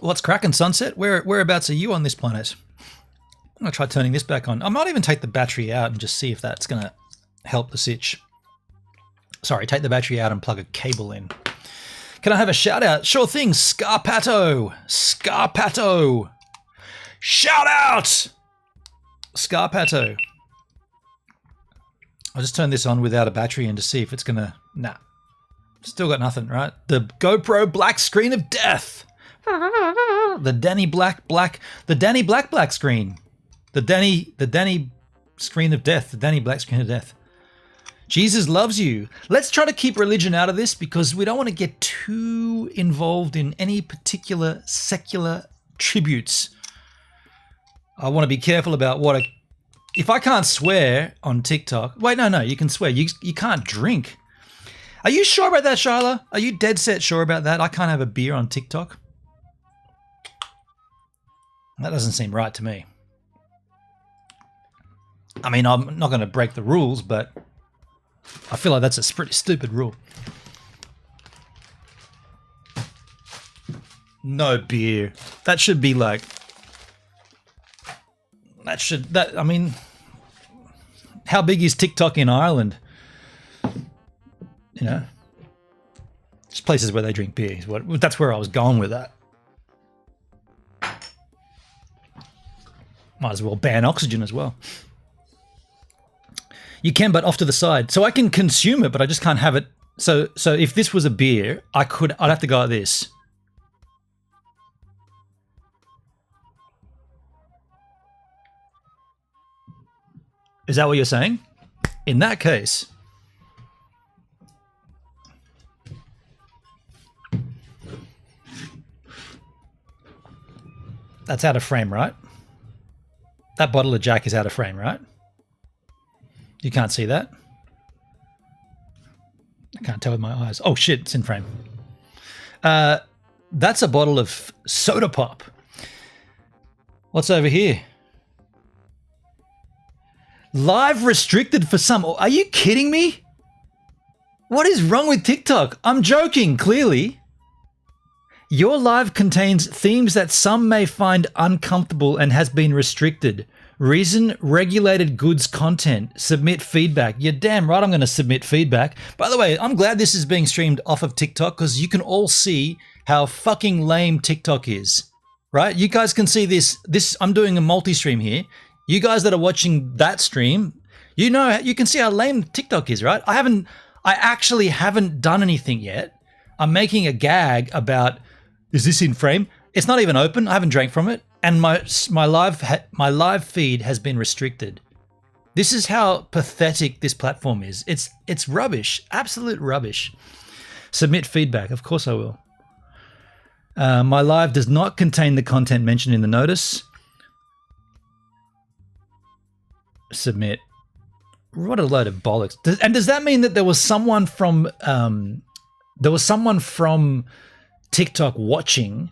What's cracking, Sunset? Whereabouts are you on this planet? I'm going to try turning this back on. I might even take the battery out and just see if that's going to help the sitch. Sorry, take the battery out and plug a cable in. Can I have a shout out? Sure thing, Scarpato. Scarpato. Shout out! Scarpato. I'll just turn this on without a battery in to see if it's gonna. Nah, still got nothing. Right, the GoPro black screen of death. The Danny Black screen. The Danny screen of death. The Danny Black screen of death. Jesus loves you. Let's try to keep religion out of this because we don't want to get too involved in any particular secular tributes. I want to be careful about what if I can't swear on TikTok. Wait, no, you can swear. You can't drink. Are you sure about that, Shyla? Are you dead set sure about that? I can't have a beer on TikTok. That doesn't seem right to me. I mean, I'm not going to break the rules, but I feel like that's a pretty stupid rule. No beer. That should be like... I mean... How big is TikTok in Ireland? You know? Just places where they drink beer. That's where I was going with that. Might as well ban oxygen as well. You can, but off to the side. So I can consume it, but I just can't have it. So if this was a beer, I'd have to go like this. Is that what you're saying? In that case, that's out of frame, right? That bottle of Jack is out of frame, right? You can't see that? I can't tell with my eyes. Oh shit, it's in frame. That's a bottle of soda pop. What's over here? Live restricted for some. Are you kidding me? What is wrong with TikTok? I'm joking, clearly. Your live contains themes that some may find uncomfortable and has been restricted. Reason: regulated goods content. Submit feedback. You're damn right I'm going to submit feedback. By the way, I'm glad this is being streamed off of TikTok because you can all see how fucking lame TikTok is. Right? You guys can see this. I'm doing a multi-stream here. You guys that are watching that stream, you can see how lame TikTok is, right? I actually haven't done anything yet. I'm making a gag about, is this in frame? It's not even open. I haven't drank from it. And my live feed has been restricted. This is how pathetic this platform is. It's rubbish, absolute rubbish. Submit feedback. Of course I will. My live does not contain the content mentioned in the notice. Submit. What a load of bollocks. And does that mean that there was someone from TikTok watching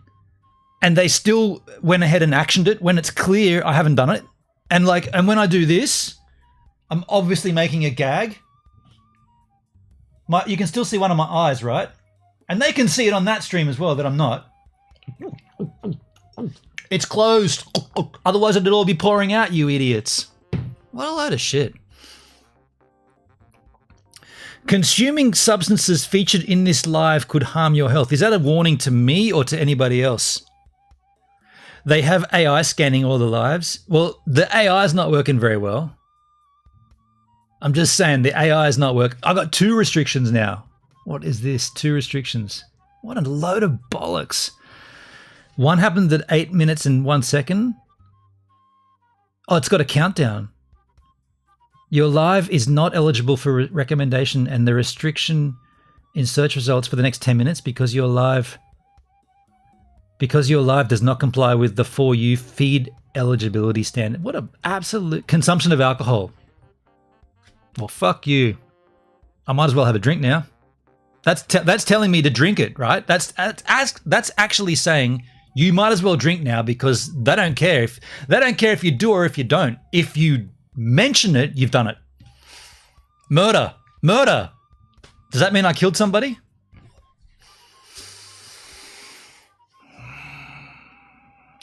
and they still went ahead and actioned it when it's clear I haven't done it? And when I do this, I'm obviously making a gag. You can still see one of my eyes, right? And they can see it on that stream as well that I'm not. It's closed. Otherwise it'd all be pouring out, you idiots. What a load of shit. Consuming substances featured in this live could harm your health. Is that a warning to me or to anybody else? They have AI scanning all the lives. Well, the AI is not working very well. I'm just saying the AI is not working. I got 2 restrictions now. What is this? 2 restrictions. What a load of bollocks. One happened at 8 minutes and 1 second. Oh, it's got a countdown. Your live is not eligible for recommendation and the restriction in search results for the next 10 minutes because your live does not comply with the For You feed eligibility standard. What an absolute consumption of alcohol. Well, fuck you. I might as well have a drink now. That's telling me to drink it, right? That's actually saying you might as well drink now because they don't care if you do or if you don't. If you mention it, you've done it. Murder. Murder. Does that mean I killed somebody?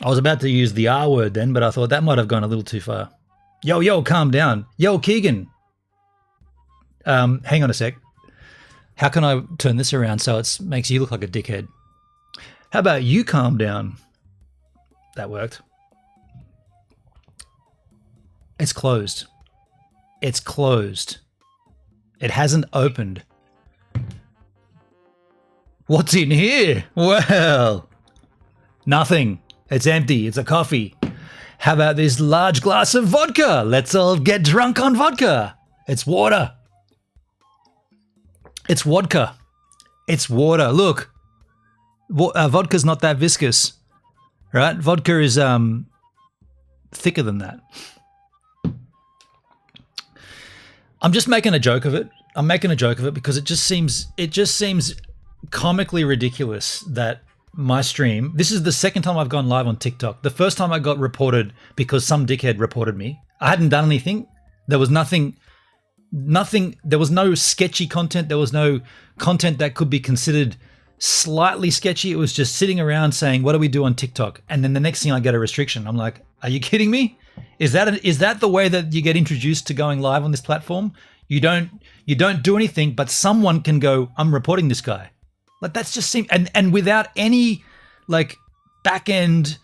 I was about to use the R word then, but I thought that might have gone a little too far. Yo, calm down. Yo, Keegan. Hang on a sec. How can I turn this around so it makes you look like a dickhead? How about you calm down? That worked. It's closed. It's closed. It hasn't opened. What's in here? Well, nothing. It's empty. It's a coffee. How about this large glass of vodka? Let's all get drunk on vodka. It's water. It's vodka. It's water. Look, vodka's not that viscous, right? Vodka is thicker than that. I'm just making a joke of it. I'm making a joke of it because it just seems comically ridiculous that my stream, this is the second time I've gone live on TikTok. The first time I got reported because some dickhead reported me. I hadn't done anything. There was nothing, there was no sketchy content. There was no content that could be considered slightly sketchy. It was just sitting around saying, what do we do on TikTok? And then the next thing I get a restriction. I'm like, are you kidding me? Is that the way that you get introduced to going live on this platform? You don't do anything, but someone can go, I'm reporting this guy. Like that's just seem and without any like back end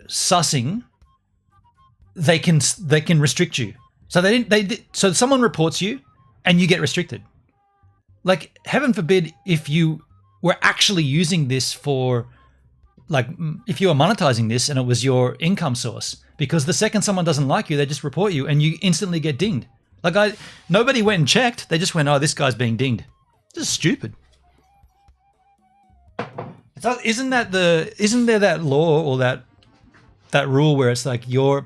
sussing, they can restrict you. So so someone reports you and you get restricted. Like heaven forbid if you were actually using this for like if you were monetizing this and it was your income source, because the second someone doesn't like you, they just report you and you instantly get dinged. Like nobody went and checked. They just went, oh, this guy's being dinged. This is stupid. Isn't there that law or that rule where it's like you're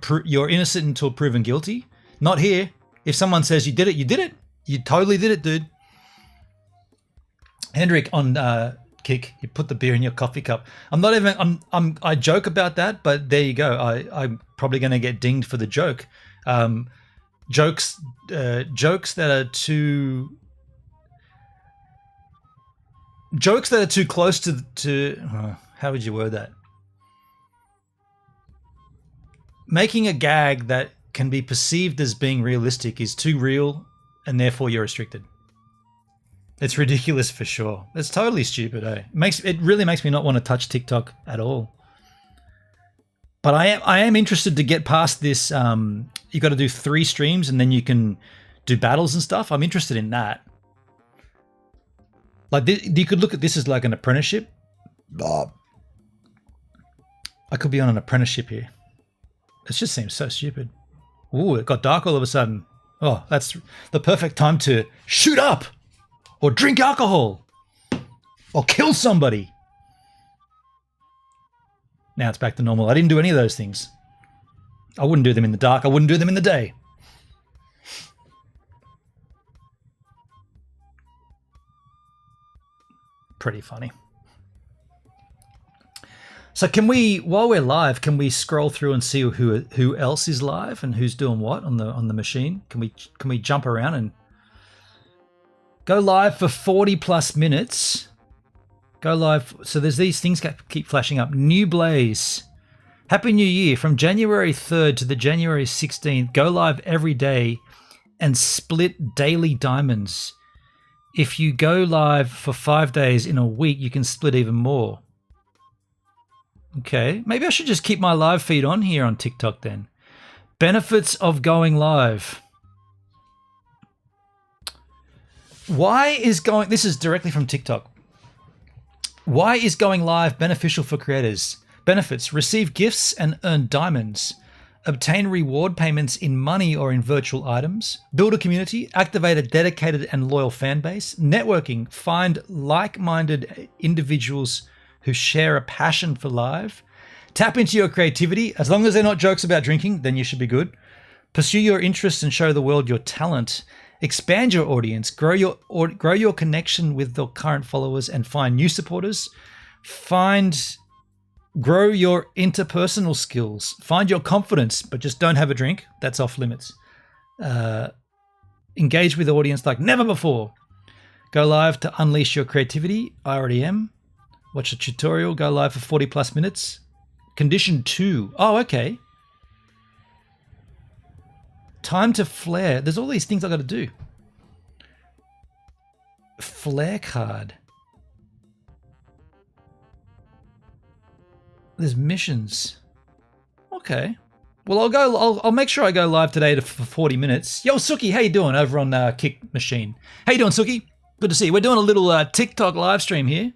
innocent until proven guilty? Not here. If someone says you did it, you did it. You totally did it, dude. Hendrik on Kick, you put the beer in your coffee cup. I joke about that, but there you go. I'm probably going to get dinged for the joke. Jokes that are too close to how would you word that? Making a gag that can be perceived as being realistic is too real and therefore you're restricted. It's ridiculous for sure. It's totally stupid, eh? It really makes me not want to touch TikTok at all. But I am interested to get past this. You got to do 3 streams and then you can do battles and stuff. I'm interested in that. Like you could look at this as like an apprenticeship. I could be on an apprenticeship here. It just seems so stupid. Ooh, it got dark all of a sudden. Oh, that's the perfect time to shoot up or drink alcohol or kill somebody. Now it's back to normal. I didn't do any of those things. I wouldn't do them in the dark. I wouldn't do them in the day. Pretty funny. So can we, while we're live, can we scroll through and see who else is live and who's doing what on the machine? Can we jump around and go live for 40 plus minutes? Go live. So there's these things that keep flashing up. New Blaze. Happy New Year. From January 3rd to the January 16th, go live every day and split daily diamonds. If you go live for 5 days in a week, you can split even more. Okay, maybe I should just keep my live feed on here on TikTok then. Benefits of going live. This is directly from TikTok. Why is going live beneficial for creators? Benefits: receive gifts and earn diamonds. Obtain reward payments in money or in virtual items. Build a community. Activate a dedicated and loyal fan base. Networking. Find like-minded individuals who share a passion for live. Tap into your creativity. As long as they're not jokes about drinking, then you should be good. Pursue your interests and show the world your talent. Expand your audience. Grow your connection with the current followers and find new supporters. Grow your interpersonal skills. Find your confidence, but just don't have a drink. That's off limits. Engage with the audience like never before. Go live to unleash your creativity. I already am. Watch a tutorial. Go live for 40 plus minutes. Condition 2. Oh, okay. Time to flare. There's all these things I got to do. Flare card. There's missions. Okay. Well, I'll make sure I go live today for 40 minutes. Yo, Suki, how you doing over on Kick Machine? How you doing, Suki? Good to see you. We're doing a little TikTok live stream here,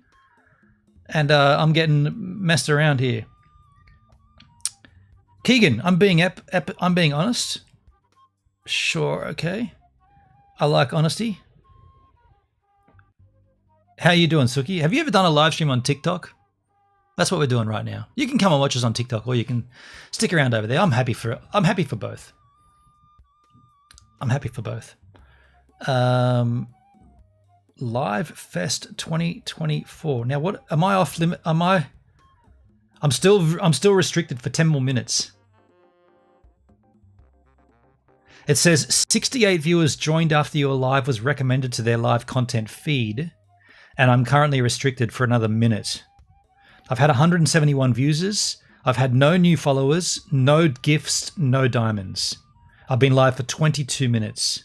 and I'm getting messed around here. Keegan, I'm being honest. Sure, okay. I like honesty. How you doing, Suki? Have you ever done a live stream on TikTok? That's what we're doing right now. You can come and watch us on TikTok, or you can stick around over there. I'm happy for both. I'm happy for both. Live Fest 2024. Now, what am I off limit? I'm still restricted for 10 more minutes. It says 68 viewers joined after your live was recommended to their live content feed, and I'm currently restricted for another minute. I've had 171 views. I've had no new followers, no gifts, no diamonds. I've been live for 22 minutes.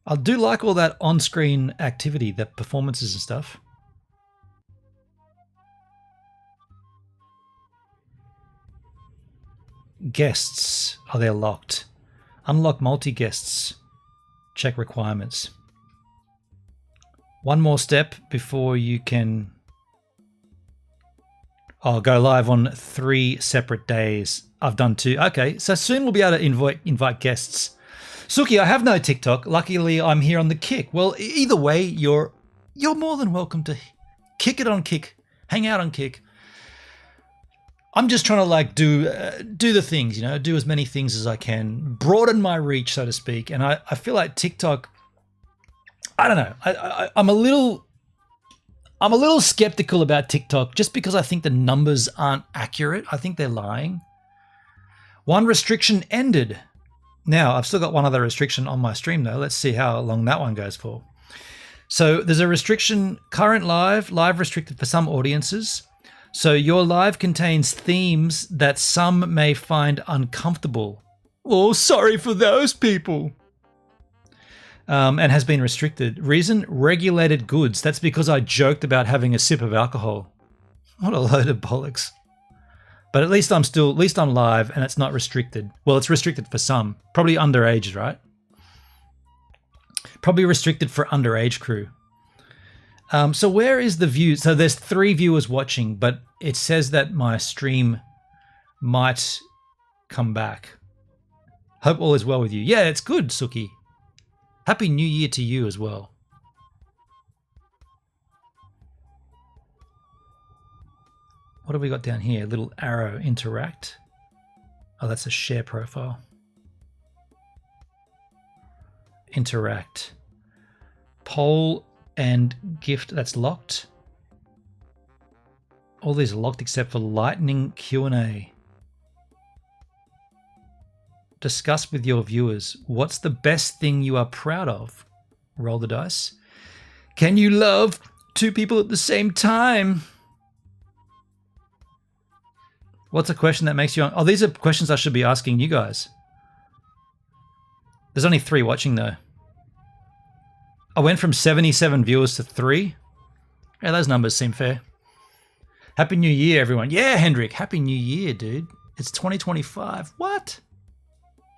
I do like all that on-screen activity, the performances and stuff. Guests. Oh, they're locked. Unlock multi-guests. Check requirements. One more step before you can... I'll go live on 3 separate days. I've done 2. Okay, so soon we'll be able to invite guests. Suki, I have no TikTok. Luckily, I'm here on the Kick. Well, either way, you're more than welcome to kick it on Kick, hang out on Kick. I'm just trying to like do the things, you know, do as many things as I can, broaden my reach, so to speak. And I feel like TikTok, I don't know. I'm a little skeptical about TikTok just because I think the numbers aren't accurate. I think they're lying. One restriction ended. Now, I've still got one other restriction on my stream though. Let's see how long that one goes for. So there's a restriction, current live restricted for some audiences. So your live contains themes that some may find uncomfortable. Oh, sorry for those people. And has been restricted. Reason, regulated goods. That's because I joked about having a sip of alcohol. What a load of bollocks. But at least I'm live and it's not restricted. Well, it's restricted for some. Probably underage, right? Probably restricted for underage crew. So where is the view? So there's 3 viewers watching, but it says that my stream might come back. Hope all is well with you. Yeah, it's good, Suki. Happy New Year to you as well. What have we got down here? A little arrow, interact. Oh, that's a share profile. Interact. Poll and gift, that's locked. All these are locked except for lightning Q&A. Discuss with your viewers. What's the best thing you are proud of? Roll the dice. Can you love 2 people at the same time? What's a question that makes you... Oh, these are questions I should be asking you guys. There's only 3 watching though. I went from 77 viewers to 3. Yeah, those numbers seem fair. Happy New Year, everyone. Yeah, Hendrik. Happy New Year, dude. It's 2025. What?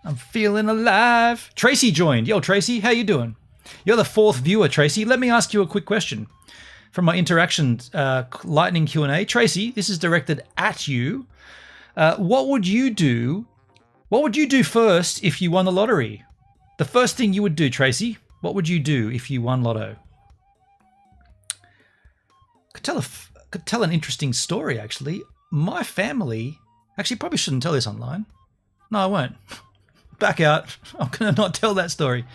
I'm feeling alive. Tracy joined. Yo, Tracy, how you doing? You're the 4th viewer, Tracy. Let me ask you a quick question. From my interaction lightning Q&A. Tracy, this is directed at you. What would you do? What would you do first if you won the lottery? The first thing you would do, Tracy. What would you do if you won lotto? Could tell an interesting story, actually. My family... Actually, probably shouldn't tell this online. No, I won't. Back out. I'm going to not tell that story.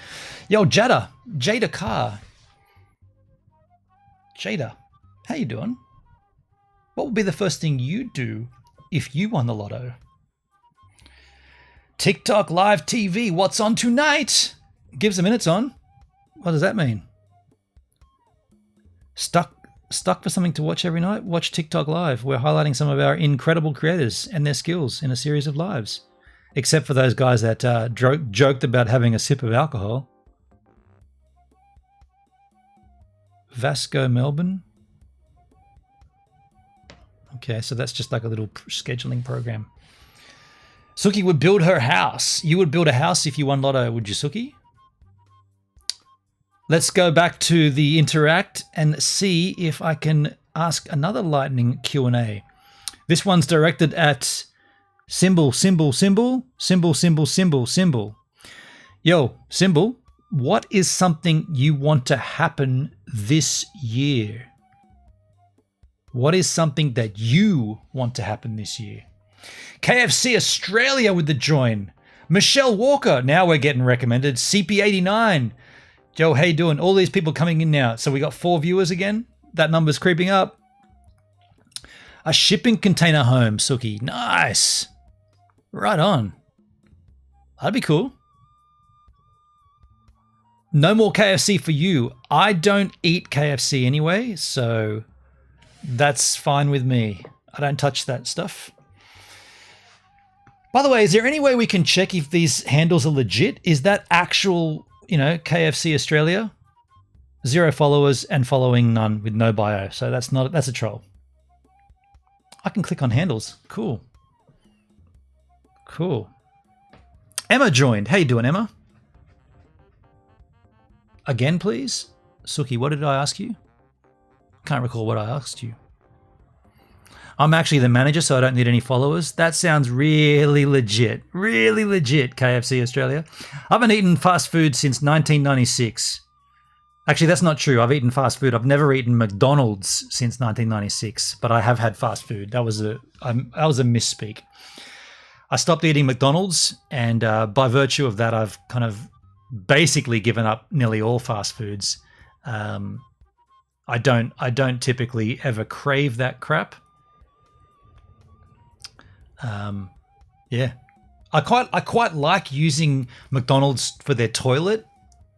Yo, Jada Carr. Jada, how you doing? What would be the first thing you'd do if you won the lotto? TikTok live TV, what's on tonight? Give us a minute, on. What does that mean? Stuck for something to watch every night? Watch TikTok live. We're highlighting some of our incredible creators and their skills in a series of lives. Except for those guys that joked about having a sip of alcohol. Vasco, Melbourne. Okay, so that's just like a little scheduling program. Suki would build her house. You would build a house if you won Lotto, would you, Suki? Let's go back to the interact and see if I can ask another lightning Q&A. This one's directed at Symbol. Yo, Symbol, what is something you want to happen this year? What is something that you want to happen this year? KFC Australia with the join. Michelle Walker, now we're getting recommended. CP89. Joe, how you doing? All these people coming in now. So we got 4 viewers again. That number's creeping up. A shipping container home, Suki. Nice. Right on. That'd be cool. No more KFC for you. I don't eat KFC anyway, so that's fine with me. I don't touch that stuff. By the way, is there any way we can check if these handles are legit? Is that actual, KFC Australia? 0 followers and following none with no bio. So that's a troll. I can click on handles. Cool. Cool. Emma joined. How you doing, Emma? Again, please? Suki, what did I ask you? Can't recall what I asked you. I'm actually the manager, so I don't need any followers. That sounds really legit. Really legit, KFC Australia. I haven't eaten fast food since 1996. Actually, that's not true. I've eaten fast food. I've never eaten McDonald's since 1996, but I have had fast food. That was a misspeak. I stopped eating McDonald's, and by virtue of that, I've kind of basically given up nearly all fast foods. I don't typically ever crave that crap. Yeah, I quite like using McDonald's for their toilet,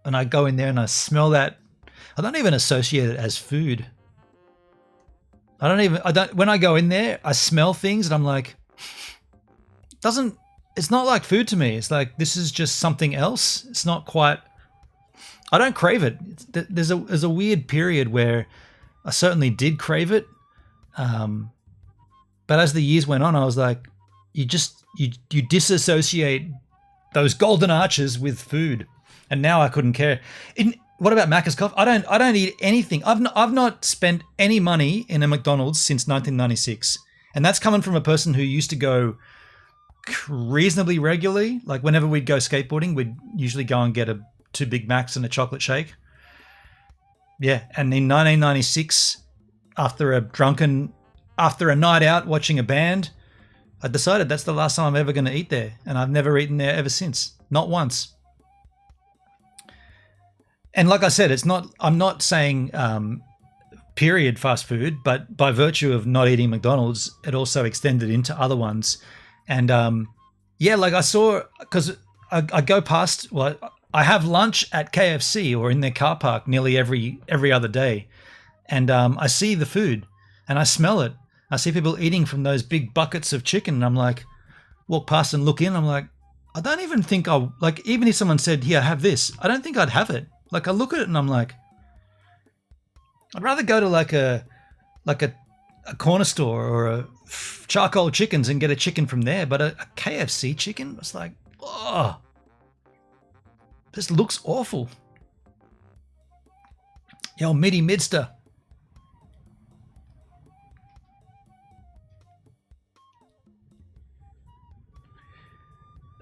and I go in there and I smell that. I don't even associate it as food. When I go in there, I smell things and I'm like, it's not like food to me. It's like, this is just something else. It's not quite, I don't crave it. There's a weird period where I certainly did crave it. But as the years went on, I was like, you disassociate those golden arches with food. And now I couldn't care. What about Macca's coffee? I don't eat anything. I've not spent any money in a McDonald's since 1996. And that's coming from a person who used to go reasonably regularly. Like whenever we'd go skateboarding, we'd usually go and get 2 Big Macs and a chocolate shake. Yeah, and in 1996, after a night out watching a band, I decided that's the last time I'm ever going to eat there. And I've never eaten there ever since. Not once. And like I said, I'm not saying period fast food, but by virtue of not eating McDonald's, it also extended into other ones. And yeah, like I saw, because I go past, well, I have lunch at KFC or in their car park nearly every other day. And I see the food and I smell it. I see people eating from those big buckets of chicken. And I'm like, walk past and look in. I'm like, I don't even think even if someone said, here, have this, I don't think I'd have it. Like I look at it and I'm like, I'd rather go to like a corner store or a charcoal chickens and get a chicken from there. But a KFC chicken, it's like, oh, this looks awful. Yo, Mitty Midster.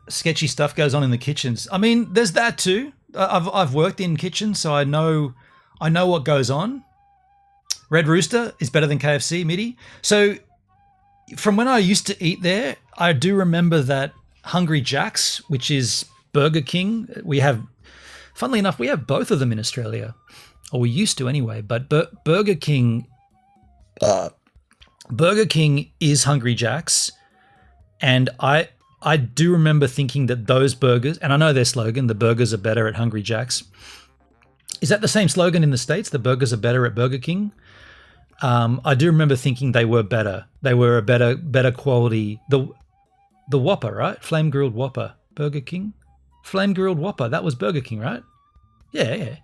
Sketchy stuff goes on in the kitchens. I mean, there's that too. I've worked in kitchens, so I know what goes on. Red Rooster is better than KFC, Mitty. So from when I used to eat there, I do remember that Hungry Jack's, which is Burger King, funnily enough, we have both of them in Australia, or we used to anyway. But Burger King is Hungry Jack's, and I do remember thinking that those burgers, and I know their slogan, the burgers are better at Hungry Jack's. Is that the same slogan in the States? The burgers are better at Burger King? I do remember thinking they were better. They were a better quality. The Whopper, right? Flame grilled Whopper. Burger King? Flame grilled Whopper. That was Burger King, right? Yeah.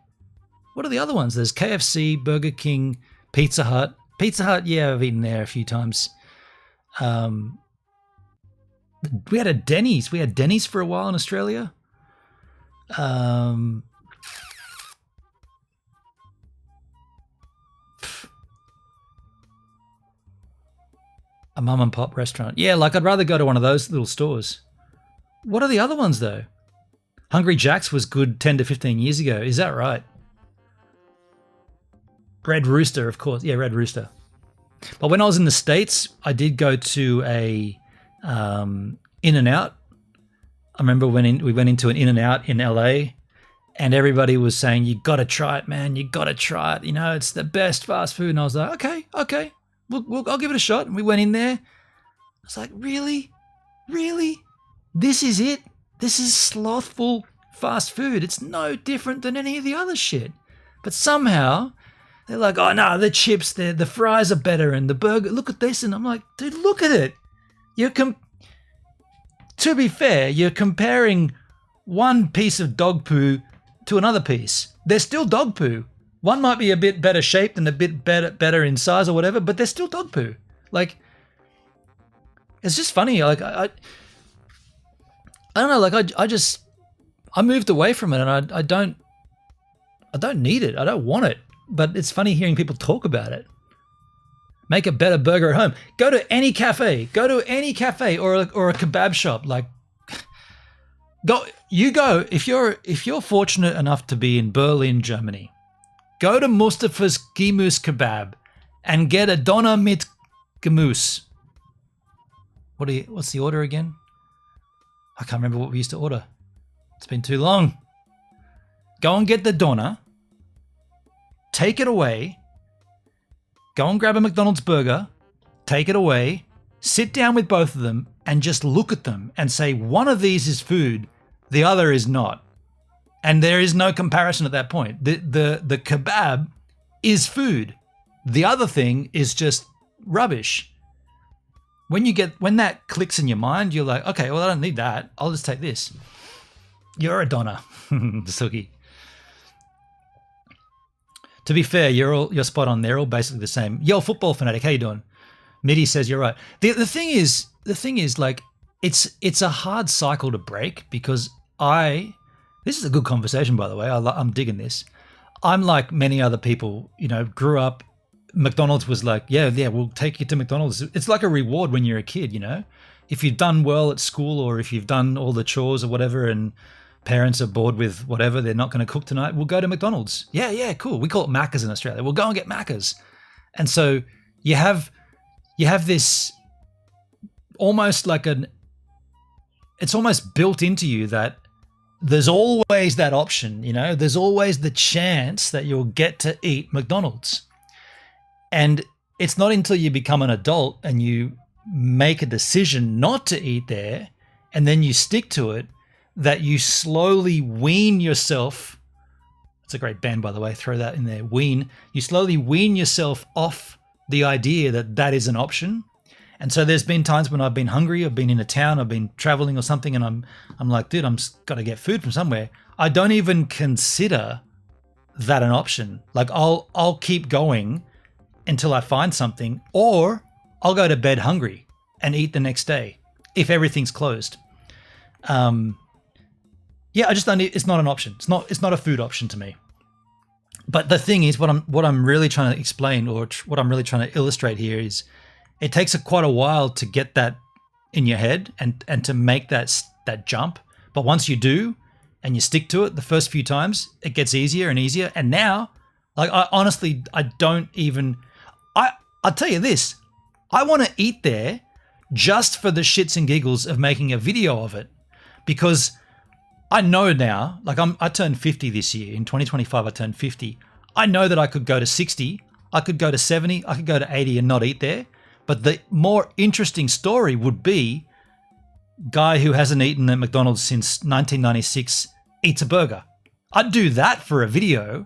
What are the other ones? There's KFC, Burger King, Pizza Hut. Pizza Hut, yeah, I've eaten there a few times. We had a Denny's. We had Denny's for a while in Australia. A mum and pop restaurant. Yeah, like I'd rather go to one of those little stores. What are the other ones though? Hungry Jack's was good 10 to 15 years ago. Is that right? Red Rooster, of course. Yeah, Red Rooster. But when I was in the States, I did go to a In-N-Out. I remember we went into an In-N-Out in LA, and everybody was saying, "You got to try it, man. You got to try it. You know, it's the best fast food." And I was like, "Okay, I'll give it a shot." And we went in there. I was like, "Really? This is it? This is slothful fast food. It's no different than any of the other shit." But somehow they're like, "Oh no, the chips, the fries are better, and the burger. Look at this." And I'm like, "Dude, look at it. To be fair, you're comparing one piece of dog poo to another piece. They're still dog poo. One might be a bit better shaped and a bit better in size or whatever, but they're still dog poo. Like, it's just funny. Like, I don't know. Like, I moved away from it, and I don't need it. I don't want it. But it's funny hearing people talk about it. Make a better burger at home. Go to any cafe. Go to any cafe or a kebab shop. Like, go if you're fortunate enough to be in Berlin, Germany. Go to Mustafa's Gemüse Kebab and get a Doner mit Gemüse. What's the order again? I can't remember what we used to order. It's been too long. Go and get the doner. Take it away. Go and grab a McDonald's burger. Take it away. Sit down with both of them and just look at them and say, one of these is food, the other is not. And there is no comparison at that point. The kebab is food. The other thing is just rubbish. When that clicks in your mind, you're like, okay, well, I don't need that. I'll just take this. You're a doner, Suki. To be fair, you're spot on. They're all basically the same. Yo, football fanatic, how you doing? Midi says you're right. The thing is like it's a hard cycle to break because this is a good conversation, by the way. I'm digging this. I'm like many other people, grew up. McDonald's was like, yeah, we'll take you to McDonald's. It's like a reward when you're a kid, If you've done well at school or if you've done all the chores or whatever and parents are bored with whatever, they're not going to cook tonight, we'll go to McDonald's. Yeah, cool. We call it Macca's in Australia. We'll go and get Macca's. And so you have this almost like it's almost built into you that there's always that option, there's always the chance that you'll get to eat McDonald's. And it's not until you become an adult and you make a decision not to eat there and then you stick to it that you slowly wean yourself. It's a great band, by the way. Throw that in there. Wean. You slowly wean yourself off the idea that that is an option. And so there's been times when I've been hungry, I've been in a town, I've been traveling or something, and I'm like, dude, I'm got to get food from somewhere. I don't even consider that an option. Like I'll keep going until I find something, or I'll go to bed hungry and eat the next day if everything's closed. Yeah, I just don't. It's not an option. It's not a food option to me. But the thing is, what I'm really trying to explain, or what I'm really trying to illustrate here, is it takes quite a while to get that in your head and to make that jump. But once you do, and you stick to it, the first few times, it gets easier and easier. And now, like I don't even. I'll tell you this. I want to eat there just for the shits and giggles of making a video of it, because I know now, like I turned 50 this year. In 2025, I turned 50. I know that I could go to 60, I could go to 70, I could go to 80 and not eat there. But the more interesting story would be guy who hasn't eaten at McDonald's since 1996 eats a burger. I'd do that for a video.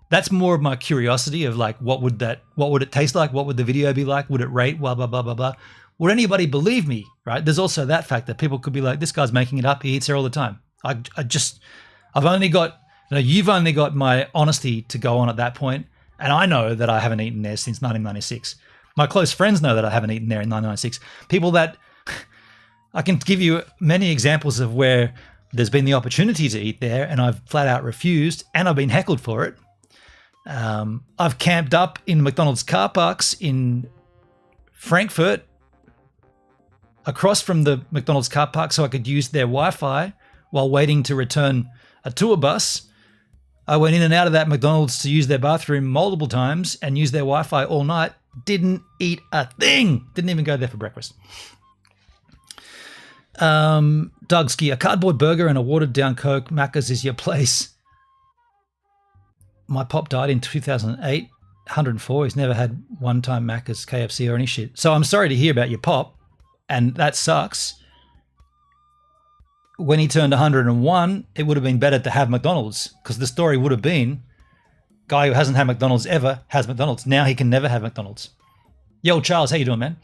That's more of my curiosity of like, what would it taste like? What would the video be like? Would it rate? Blah, blah, blah, blah, blah. Would anybody believe me, right? There's also that factor. People could be like, this guy's making it up. He eats there all the time. I've only got, you've only got my honesty to go on at that point, and I know that I haven't eaten there since 1996. My close friends know that I haven't eaten there in 1996. People that, I can give you many examples of where there's been the opportunity to eat there and I've flat out refused and I've been heckled for it. I've camped up in McDonald's car parks in Frankfurt across from the McDonald's car park so I could use their Wi-Fi while waiting to return a tour bus. I went in and out of that McDonald's to use their bathroom multiple times and used their Wi-Fi all night. Didn't eat a thing. Didn't even go there for breakfast. Dougski, a cardboard burger and a watered down Coke. Macca's is your place. My pop died in 2008, 104. He's never had one-time Macca's, KFC or any shit. So I'm sorry to hear about your pop, and that sucks. When he turned 101, it would have been better to have McDonald's, because the story would have been, guy who hasn't had McDonald's ever has McDonald's. Now he can never have McDonald's. Yo, Charles, how you doing, man?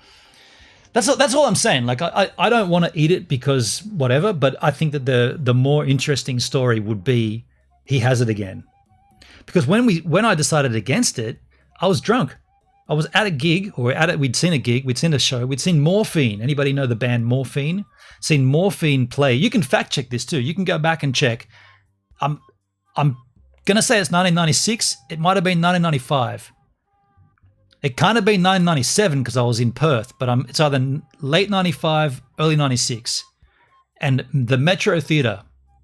That's all I'm saying. Like, I don't want to eat it because whatever, but I think that the more interesting story would be he has it again. Because when I decided against it, I was drunk. I was at a gig, or we'd seen a gig, we'd seen a show, we'd seen Morphine. Anybody know the band Morphine? Seen Morphine play. You can fact check this too. You can go back and check. I'm gonna say it's 1996. It might have been 1995. It can't have been 1997 because I was in Perth, but it's either late 95, early 96. And the Metro Theatre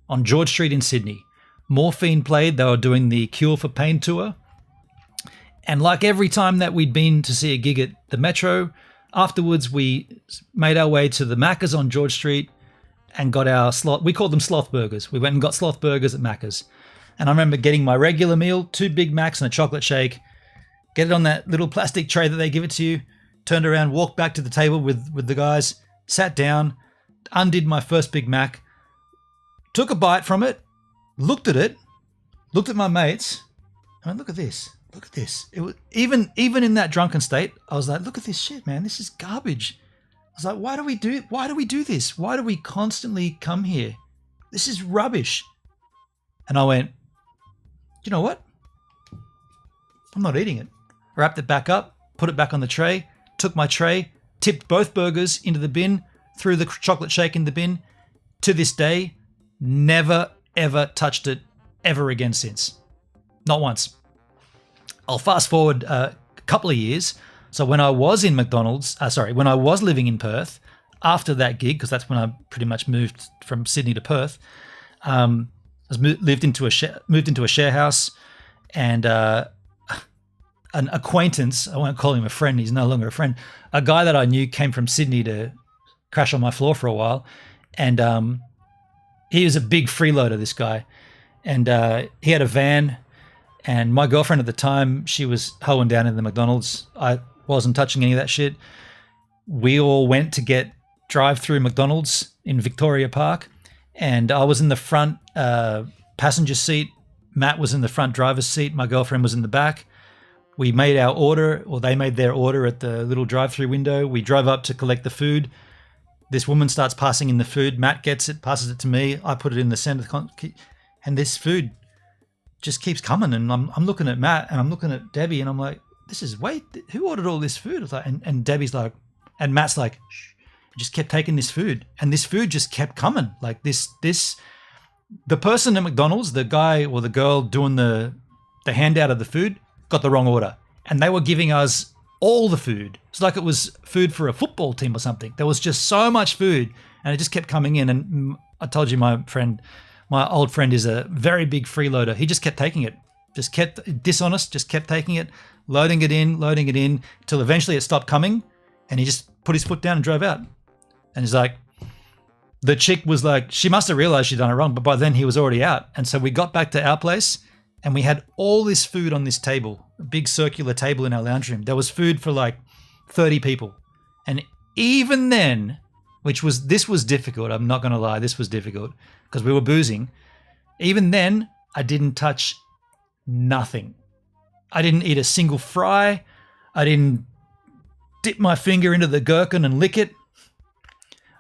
on George Street in Sydney, Morphine played. They were doing the Cure for Pain tour. And like every time that we'd been to see a gig at the Metro, afterwards we made our way to the Macca's on George Street and got our we called them sloth burgers. We went and got sloth burgers at Macca's. And I remember getting my regular meal, 2 Big Macs and a chocolate shake, get it on that little plastic tray that they give it to you, turned around, walked back to the table with the guys, sat down, undid my first Big Mac, took a bite from it, looked at it, looked at my mates, and went, look at this. Look at this. It was even in that drunken state, I was like, look at this shit, man. This is garbage. I was like, why do we do this? Why do we constantly come here? This is rubbish. And I went, you know what? I'm not eating it. Wrapped it back up, put it back on the tray, took my tray, tipped both burgers into the bin, threw the chocolate shake in the bin. To this day, never, ever touched it ever again since. Not once. I'll fast forward a couple of years. So when I was in when I was living in Perth, after that gig, because that's when I pretty much moved from Sydney to Perth, I moved into a share house, and an acquaintance, I won't call him a friend, he's no longer a friend, a guy that I knew came from Sydney to crash on my floor for a while, and he was a big freeloader, this guy, and he had a van. And my girlfriend at the time, she was hoeing down in the McDonald's. I wasn't touching any of that shit. We all went to get drive-through McDonald's in Victoria Park. And I was in the front passenger seat. Matt was in the front driver's seat. My girlfriend was in the back. We made our order, or they made their order at the little drive-through window. We drove up to collect the food. This woman starts passing in the food. Matt gets it, passes it to me. I put it in the center. And this food just keeps coming, and I'm looking at Matt and I'm looking at Debbie, and I'm like, who ordered all this food? I was like, and Debbie's like, and Matt's like, shh, just kept taking this food, and this food just kept coming. Like the person at McDonald's, the guy or the girl doing the handout of the food, got the wrong order, and they were giving us all the food. It's like it was food for a football team or something. There was just so much food, and it just kept coming in. And I told you, my old friend is a very big freeloader. He just kept taking it, just kept dishonest, just kept taking it, loading it in, till eventually it stopped coming, and he just put his foot down and drove out. And he's like, the chick was like, she must have realized she'd done it wrong, but by then he was already out. And so we got back to our place, and we had all this food on this table, a big circular table in our lounge room. There was food for like 30 people. And even then, this was difficult. I'm not going to lie. This was difficult because we were boozing. Even then, I didn't touch nothing. I didn't eat a single fry. I didn't dip my finger into the gherkin and lick it.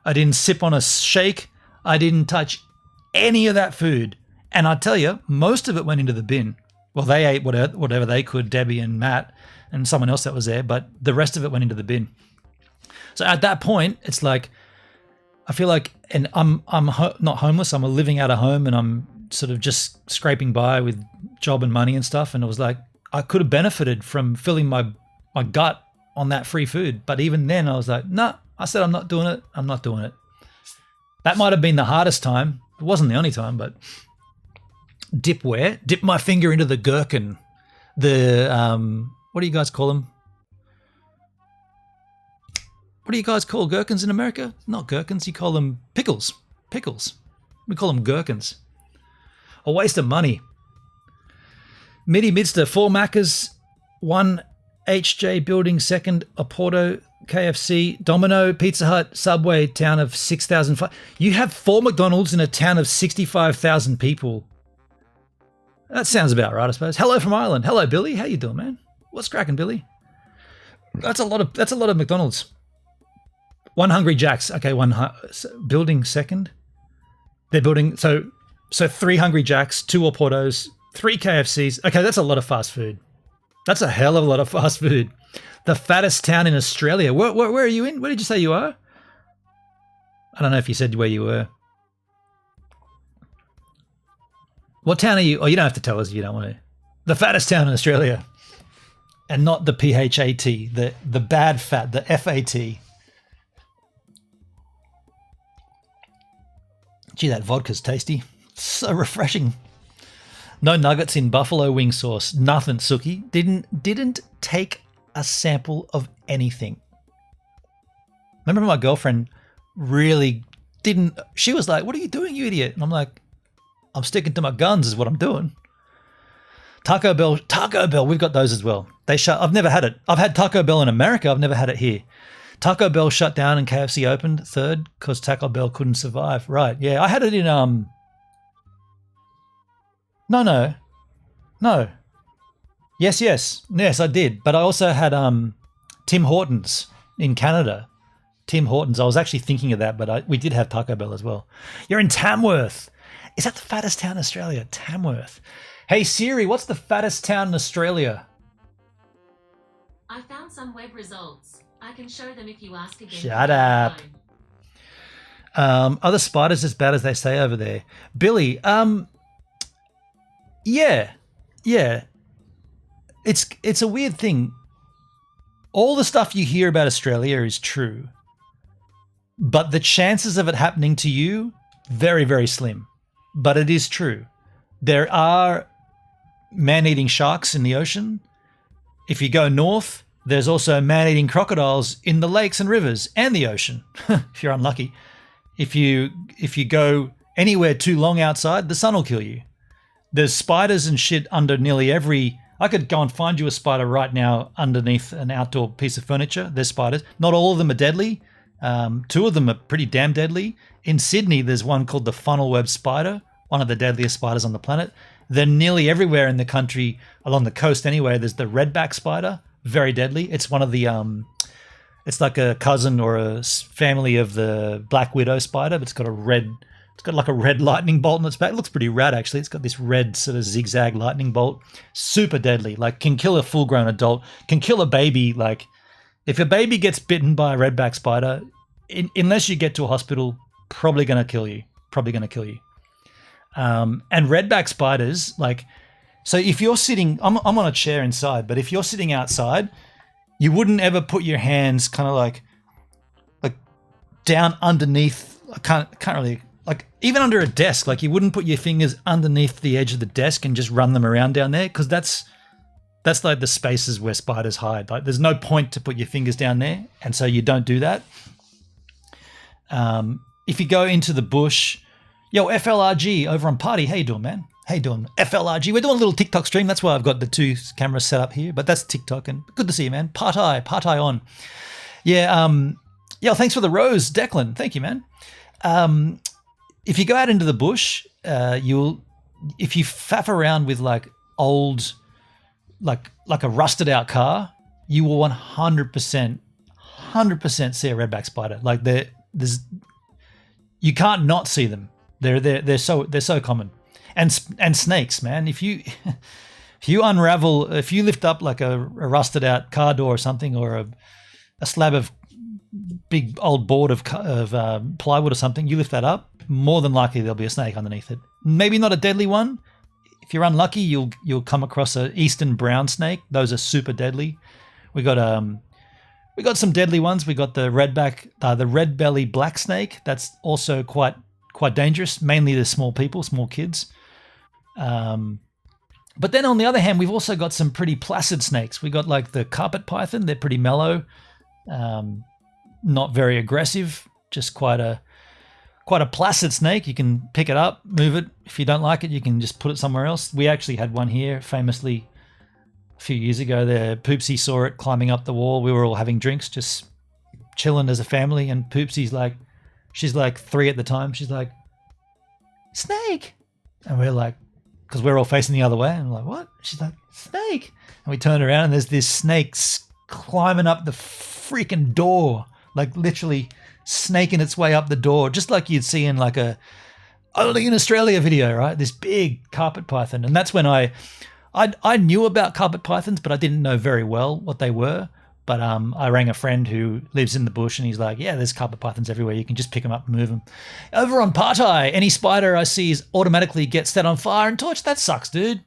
I didn't sip on a shake. I didn't touch any of that food. And I tell you, most of it went into the bin. Well, they ate whatever they could, Debbie and Matt and someone else that was there, but the rest of it went into the bin. So at that point, it's like, I feel like, and not homeless. I'm living out of home, and I'm sort of just scraping by with job and money and stuff. And it was like I could have benefited from filling my gut on that free food. But even then, I was like, nah. I said I'm not doing it. I'm not doing it. That might have been the hardest time. It wasn't the only time, but dip where? Dip my finger into the gherkin. The what do you guys call them? What do you guys call gherkins in America? Not gherkins, you call them pickles. Pickles. We call them gherkins. A waste of money. Midi Midster, 4 Maccas, 1 HJ Building, 2nd Oporto, KFC, Domino, Pizza Hut, Subway, town of 6,000. You have 4 McDonald's in a town of 65,000 people. That sounds about right, I suppose. Hello from Ireland. Hello, Billy. How you doing, man? What's cracking, Billy? That's a lot of McDonald's. 1 Hungry Jacks. Okay, building 2nd. They're building so 3 Hungry Jacks, 2 Oportos, 3 KFCs. Okay, that's a lot of fast food. That's a hell of a lot of fast food. The fattest town in Australia. Where are you in? Where did you say you are? I don't know if you said where you were. What town are you? Oh, you don't have to tell us if you don't want to. The fattest town in Australia. And not the PHAT, the bad fat, the FAT. Gee, that vodka's tasty. So refreshing. No nuggets in buffalo wing sauce. Nothing, Suki. Didn't take a sample of anything. Remember my girlfriend really didn't. She was like, "What are you doing, you idiot?" And I'm like, "I'm sticking to my guns is what I'm doing." Taco Bell, we've got those as well. They shut. I've never had it. I've had Taco Bell in America. I've never had it here. Taco Bell shut down and KFC opened 3rd because Taco Bell couldn't survive. Right? Yeah, I had it in No. Yes, I did. But I also had Tim Hortons in Canada. Tim Hortons. I was actually thinking of that, but we did have Taco Bell as well. You're in Tamworth. Is that the fattest town in Australia? Tamworth. Hey Siri, what's the fattest town in Australia? I found some web results. I can show them if you ask again. Shut up. Are the spiders as bad as they say over there? Billy, yeah. It's a weird thing. All the stuff you hear about Australia is true, but the chances of it happening to you, very, very slim. But it is true. There are man-eating sharks in the ocean. If you go north, there's also man-eating crocodiles in the lakes and rivers and the ocean, if you're unlucky. If you go anywhere too long outside, the sun will kill you. There's spiders and shit under nearly every... I could go and find you a spider right now underneath an outdoor piece of furniture. There's spiders. Not all of them are deadly. 2 of them are pretty damn deadly. In Sydney, there's one called the funnel web spider, one of the deadliest spiders on the planet. Then nearly everywhere in the country, along the coast anyway, there's the redback spider, very deadly. It's one of the... it's like a cousin or a family of the black widow spider, but it's got like a red lightning bolt on its back. It looks pretty rad, actually. It's got this red sort of zigzag lightning bolt. Super deadly. Like, can kill a full-grown adult. Can kill a baby. Like, if a baby gets bitten by a redback spider, unless you get to a hospital, probably going to kill you. And redback spiders, like... So if you're sitting... I'm on a chair inside, but if you're sitting outside, you wouldn't ever put your hands kind of like down underneath... I can't really... Like, even under a desk, like, you wouldn't put your fingers underneath the edge of the desk and just run them around down there, because that's like the spaces where spiders hide. Like, there's no point to put your fingers down there, and so you don't do that. If you go into the bush, yo, FLRG over on Party, how you doing, man? How you doing? FLRG, we're doing a little TikTok stream. That's why I've got the 2 cameras set up here, but that's TikTok, and good to see you, man. Party on. Yeah, thanks for the rose, Declan. Thank you, man. If you go out into the bush, if you faff around with like old, like a rusted out car, you will 100% see a redback spider. Like you can't not see them. They're so common. And snakes, man. If you lift up like a rusted out car door or something, or a slab of big old board of plywood or something, you lift that up, more than likely there'll be a snake underneath it. Maybe not a deadly one. If you're unlucky, you'll come across an eastern brown snake. Those are super deadly. We got some deadly ones. We got the red belly black snake. That's also quite dangerous. Mainly the small people, small kids. But then on the other hand, we've also got some pretty placid snakes. We got like the carpet python. They're pretty mellow, not very aggressive. Just quite a placid snake. You can pick it up, move it. If you don't like it, you can just put it somewhere else. We actually had one here, famously, a few years ago. The Poopsie saw it climbing up the wall. We were all having drinks, just chilling as a family. And Poopsie's like, she's like 3 at the time. She's like, snake. And we're like, because we're all facing the other way. And I'm like, what? She's like, snake. And we turn around and there's this snake climbing up the freaking door, like literally snaking its way up the door, just like you'd see in like a Only in Australia video, right? This big carpet python. And that's when I knew about carpet pythons, but I didn't know very well what they were. But I rang a friend who lives in the bush and he's like, yeah, there's carpet pythons everywhere. You can just pick them up and move them. Over on Partai, any spider I see is automatically gets set on fire and torched. That sucks, dude.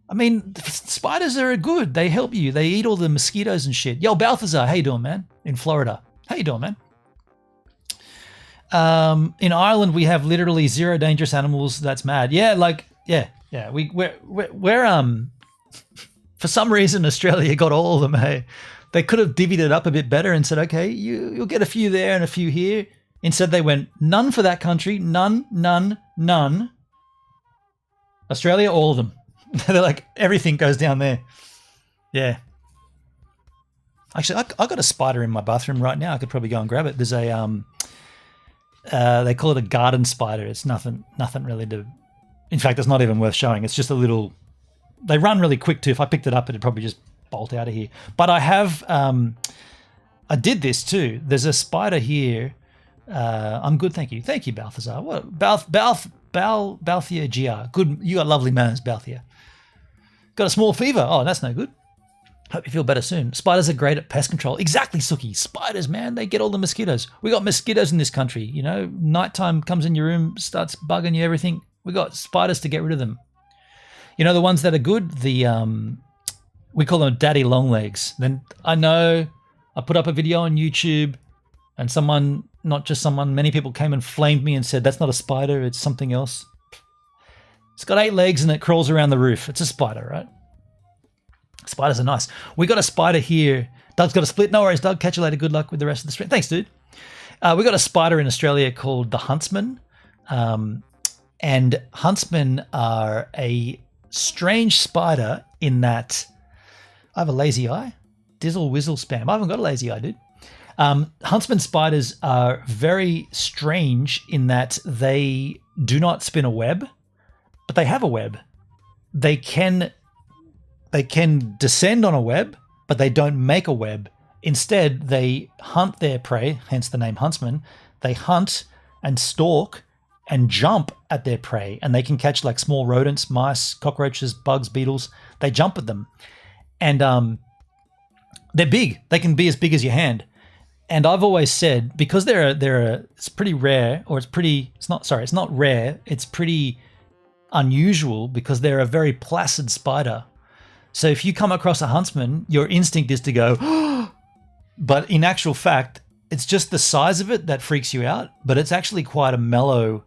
I mean, spiders are good. They help you. They eat all the mosquitoes and shit. Yo, Balthazar, how you doing, man? In Florida. How you doing, man? In Ireland, we have literally 0 dangerous animals. That's mad. Yeah, like, yeah. We're for some reason, Australia got all of them, hey? They could have divvied it up a bit better and said, okay, you'll get a few there and a few here. Instead, they went, none for that country, none. Australia, all of them. They're like, everything goes down there. Yeah. Actually, I got a spider in my bathroom right now. I could probably go and grab it. There's a, they call it a garden spider. It's nothing really to, in fact, it's not even worth showing. It's just a little, they run really quick too. If I picked it up, it'd probably just bolt out of here. But I have, I did this too. There's a spider here. I'm good, thank you. Thank you, Balthazar. What? Balthia GR. Good, you got lovely manners, Balthia. Got a small fever. Oh, that's no good. Hope you feel better soon. Spiders are great at pest control. Exactly, Suki. Spiders, man, they get all the mosquitoes. We got mosquitoes in this country. You know, nighttime comes in your room, starts bugging you, everything. We got spiders to get rid of them. You know, the ones that are good, the we call them daddy long legs. Then I know I put up a video on YouTube and someone, not just someone, many people came and flamed me and said, that's not a spider, it's something else. It's got 8 legs and it crawls around the roof. It's a spider, right? Spiders are nice. We got a spider here. Doug's got a split. No worries, Doug. Catch you later. Good luck with the rest of the stream. Thanks, dude. We got a spider in Australia called the huntsman. And huntsmen are a strange spider in that I have a lazy eye. Dizzle, whizzle, spam. I haven't got a lazy eye, dude. Huntsman spiders are very strange in that they do not spin a web, but they have a web. They can descend on a web, but they don't make a web. Instead, they hunt their prey, hence the name huntsman. They hunt and stalk and jump at their prey, and they can catch like small rodents, mice, cockroaches, bugs, beetles. They jump at them, and they're big. They can be as big as your hand. And I've always said, because it's pretty rare, or it's not rare. It's pretty unusual because they're a very placid spider. So if you come across a huntsman, your instinct is to go, but in actual fact, it's just the size of it that freaks you out. But it's actually quite a mellow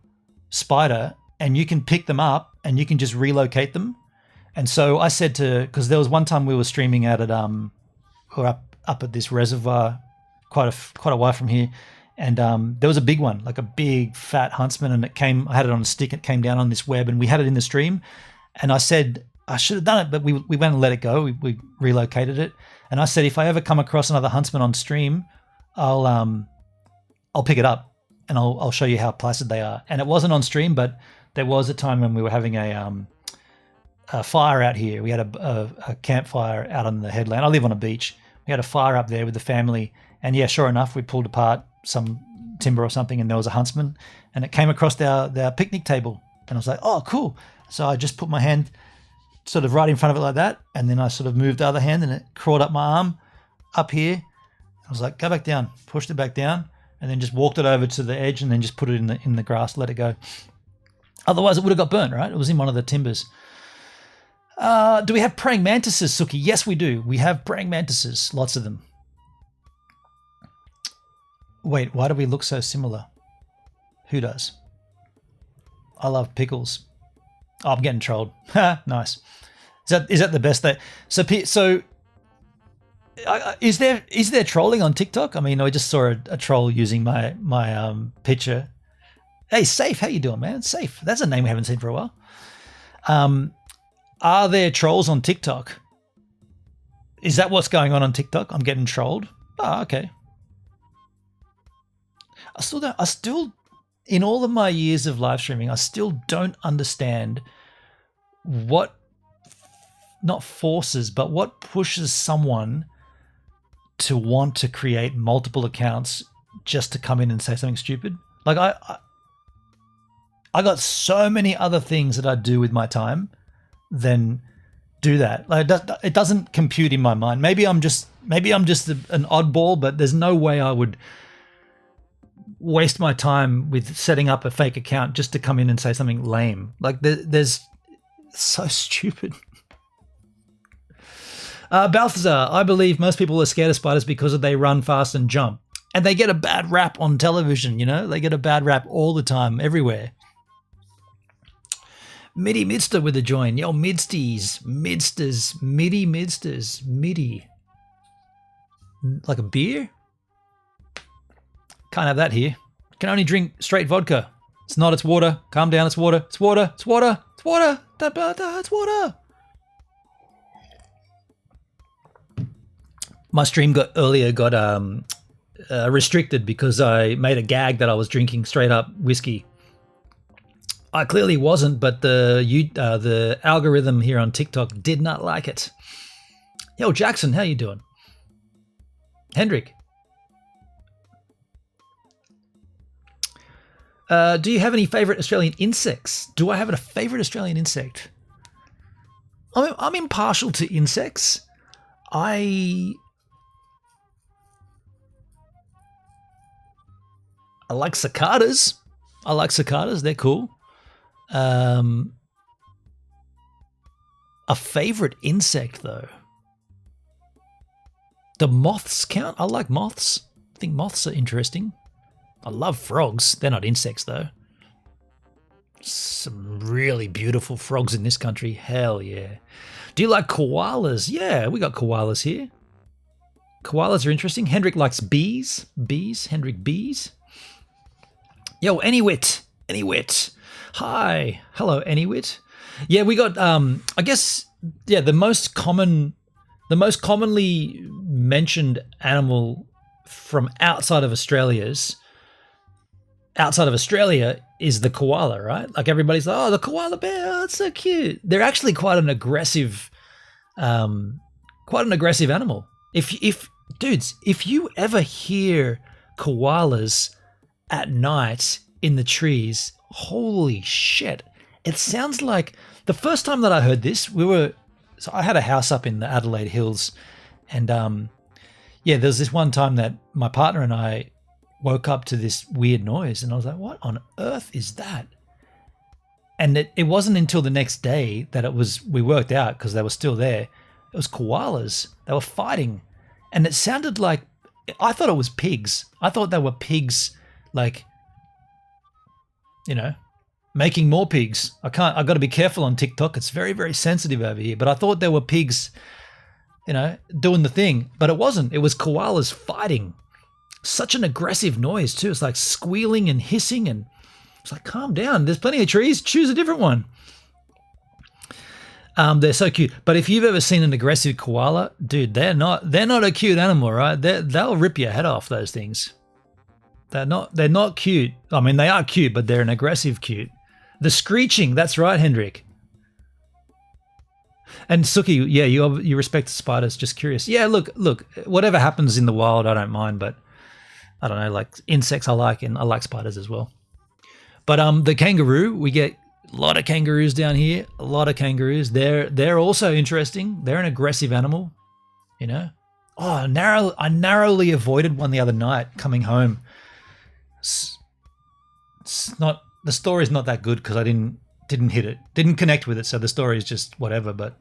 spider, and you can pick them up and you can just relocate them. And so I said because there was one time we were streaming out at or up at this reservoir, quite a while from here, and there was a big one, like a big fat huntsman, and I had it on a stick. It came down on this web, and we had it in the stream. And I said, I should have done it, but we went and let it go. We relocated it, and I said, if I ever come across another huntsman on stream, I'll pick it up and I'll show you how placid they are. And it wasn't on stream, but there was a time when we were having a fire out here. We had a campfire out on the headland. I live on a beach. We had a fire up there with the family, and yeah, sure enough, we pulled apart some timber or something, and there was a huntsman, and it came across our picnic table, and I was like, oh, cool. So I just put my hand sort of right in front of it like that, and then I sort of moved the other hand and it crawled up my arm up here. I was like, go back down. Pushed it back down, and then just walked it over to the edge, and then just put it in the grass, let it go. Otherwise, it would have got burnt, right? It was in one of the timbers. Do we have praying mantises, Suki? Yes, we do. We have praying mantises, lots of them. Wait, why do we look so similar? Who does? I love pickles. Oh, I'm getting trolled. Ha, nice. Is that the best that? Is there trolling on TikTok? I mean, I just saw a troll using my picture. Hey, Safe, how you doing, man? Safe. That's a name we haven't seen for a while. Are there trolls on TikTok? Is that what's going on TikTok? I'm getting trolled. Oh, okay. I still, in all of my years of live streaming, I still don't understand what, not forces, but what pushes someone to want to create multiple accounts just to come in and say something stupid. Like I got so many other things that I do with my time than do that. Like it doesn't compute in my mind. Maybe I'm just an oddball, but there's no way I would waste my time with setting up a fake account just to come in and say something lame. Like there's so stupid. Balthazar, I believe most people are scared of spiders because they run fast and jump. And they get a bad rap on television, you know? They get a bad rap all the time, everywhere. Midi Midster with a join. Yo, Midsters. Midi. Like a beer? Can't have that here. Can only drink straight vodka. It's not, it's water. Calm down, it's water. It's water. It's water. It's water. It's water. My stream got restricted because I made a gag that I was drinking straight up whiskey. I clearly wasn't, but the algorithm here on TikTok did not like it. Yo, Jackson, how you doing? Hendrik. Do you have any favorite Australian insects? Do I have a favorite Australian insect? I'm impartial to insects. I like cicadas. They're cool. A favorite insect, though. Do moths count? I like moths. I think moths are interesting. I love frogs. They're not insects, though. Some really beautiful frogs in this country. Hell yeah. Do you like koalas? Yeah, we got koalas here. Koalas are interesting. Hendrik likes bees. Hendrik, bees. Yo, Anywit. Hi. Hello, Anywit. Yeah, we got, I guess, yeah, the most commonly mentioned animal from outside of Australia is the koala, right? Like everybody's like, oh, the koala bear, oh, it's so cute. They're actually quite an aggressive animal. If you ever hear koalas at night in the trees, holy shit. It sounds like the first time that I heard this, so I had a house up in the Adelaide Hills, and there was this one time that my partner and I woke up to this weird noise, and I was like, what on earth is that? And it wasn't until the next day that we worked out, because they were still there. It was koalas. They were fighting. And it sounded like, I thought it was pigs. I thought they were pigs, like, you know, making more pigs. I've got to be careful on TikTok. It's very, very sensitive over here. But I thought there were pigs, you know, doing the thing. But it wasn't. It was koalas fighting. Such an aggressive noise too. It's like squealing and hissing, and it's like, calm down. There's plenty of trees. Choose a different one. They're so cute. But if you've ever seen an aggressive koala, dude, they're not a cute animal, right? They'll rip your head off, those things. They're not cute. I mean, they are cute, but they're an aggressive cute. The screeching, that's right, Hendrik. And Suki, yeah, you respect the spiders. Just curious. Yeah, look, whatever happens in the wild, I don't mind, but I don't know, like insects I like, and I like spiders as well. But the kangaroo, we get a lot of kangaroos down here. A lot of kangaroos. They're also interesting. They're an aggressive animal, you know. Oh, I narrowly avoided one the other night coming home. It's not, the story's not that good because I didn't hit it, didn't connect with it, so the story is just whatever. But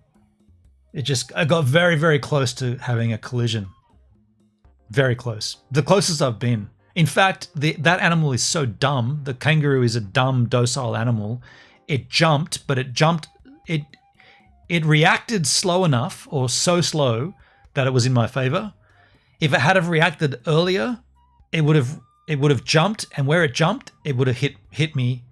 I got very, very close to having a collision. Very close, the closest I've been. In fact, that animal is so dumb. The kangaroo is a dumb, docile animal. It jumped, but it reacted slow enough, or so slow that it was in my favor. If it had have reacted earlier, it would have jumped, and where it jumped, it would have hit me,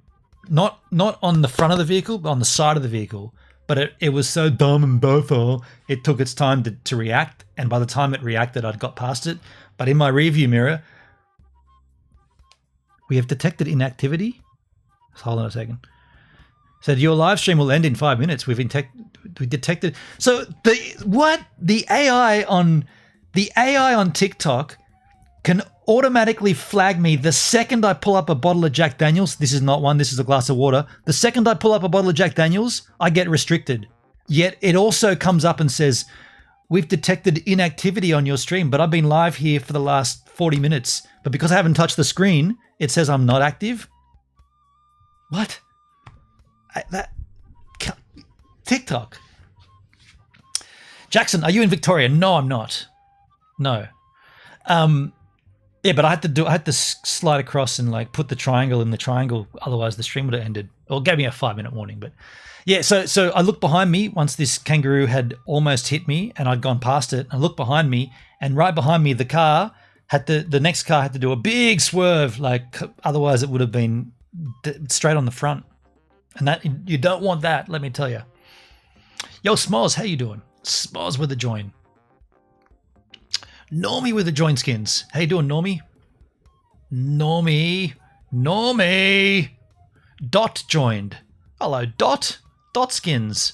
not on the front of the vehicle, but on the side of the vehicle. But it was so dumb and docile, it took its time to react, and by the time it reacted, I'd got past it. But in my rearview mirror, we have detected inactivity. Hold on a second. Said your live stream will end in 5 minutes. We detected. So the AI on TikTok can automatically flag me the second I pull up a bottle of Jack Daniels. This is not one, this is a glass of water. The second I pull up a bottle of Jack Daniels, I get restricted. Yet it also comes up and says, we've detected inactivity on your stream, but I've been live here for the last 40 minutes. But because I haven't touched the screen, it says I'm not active. What? TikTok. Jackson, are you in Victoria? No, I'm not. No. Yeah, but I had to slide across and like put the triangle in the triangle. Otherwise, the stream would have ended. Or gave me a 5-minute warning. But yeah, so I looked behind me once this kangaroo had almost hit me, and I'd gone past it. I looked behind me, and right behind me, the next car had to do a big swerve. Like otherwise, it would have been straight on the front. And that you don't want that. Let me tell you. Yo, Smalls, how you doing? Smalls with a join. Normie with the join skins. How you doing, Normie? Normie. Dot joined. Hello, Dot. Dot skins.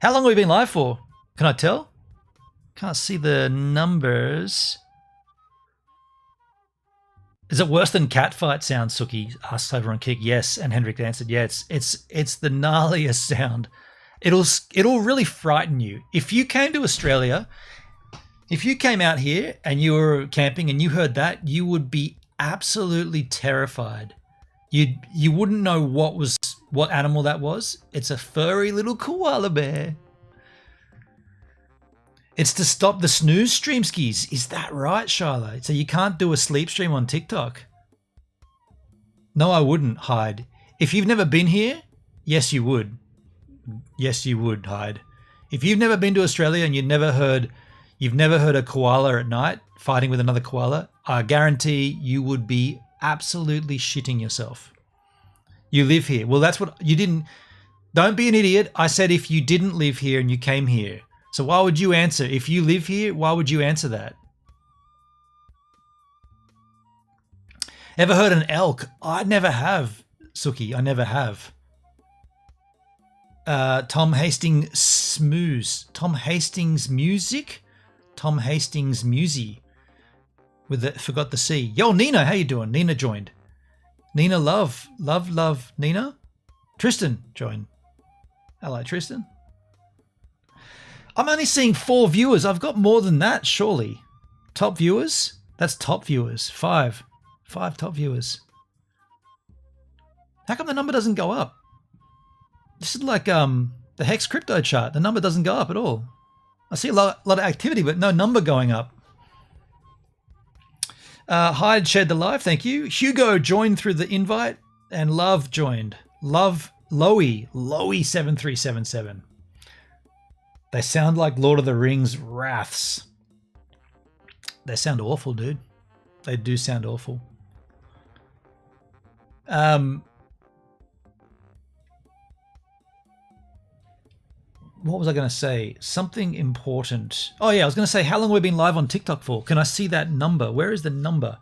How long have we been live for? Can I tell? Can't see the numbers. Is it worse than catfight sound, Suki? Asked over on Kick. Yes, and Hendrik answered, yeah, it's the gnarliest sound. It'll really frighten you. If you came to Australia, if you came out here and you were camping and you heard that, you would be absolutely terrified. You wouldn't know what animal that was. It's a furry little koala bear. It's to stop the snooze stream skis. Is that right, Shiloh? So you can't do a sleep stream on TikTok? No, I wouldn't, Hyde. If you've never been here, yes, you would. Yes, you would, Hyde. If you've never been to Australia and you've never heard a koala at night fighting with another koala, I guarantee you would be absolutely shitting yourself. You live here. Well, that's what you didn't. Don't be an idiot. I said if you didn't live here and you came here. So why would you answer? If you live here, why would you answer that? Ever heard an elk? I never have, Suki. I never have. Tom Hastings Smooze. Tom Hastings Music? Tom Hastings Musy. Forgot the C. Yo, Nina, how you doing? Nina joined. Nina love Nina. Tristan joined. Hello, Tristan. I'm only seeing 4 viewers. I've got more than that, surely. Top viewers? That's top viewers. 5 top viewers. How come the number doesn't go up? This is like the Hex crypto chart. The number doesn't go up at all. I see a lot of activity, but no number going up. Hyde shared the live. Thank you. Hugo joined through the invite, and Love joined. Love Loey 7377. They sound like Lord of the Rings wraths. They sound awful, dude. They do sound awful. What was I going to say? Something important. Oh, yeah, I was going to say, how long have we been live on TikTok for? Can I see that number? Where is the number?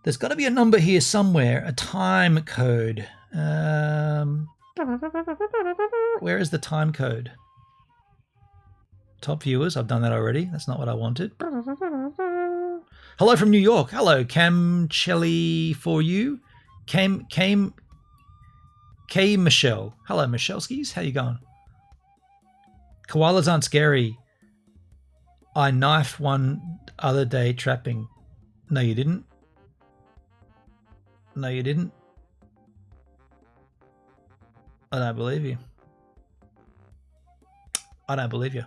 There's got to be a number here somewhere, a time code. Where is the time code? Top viewers. I've done that already. That's not what I wanted. Hello from New York. Hello, Cam Chelly for you. K Michelle. Hello, Michelle Skis. How you going? Koalas aren't scary. I knifed one other day trapping. No, you didn't. No, you didn't. I don't believe you. I don't believe you.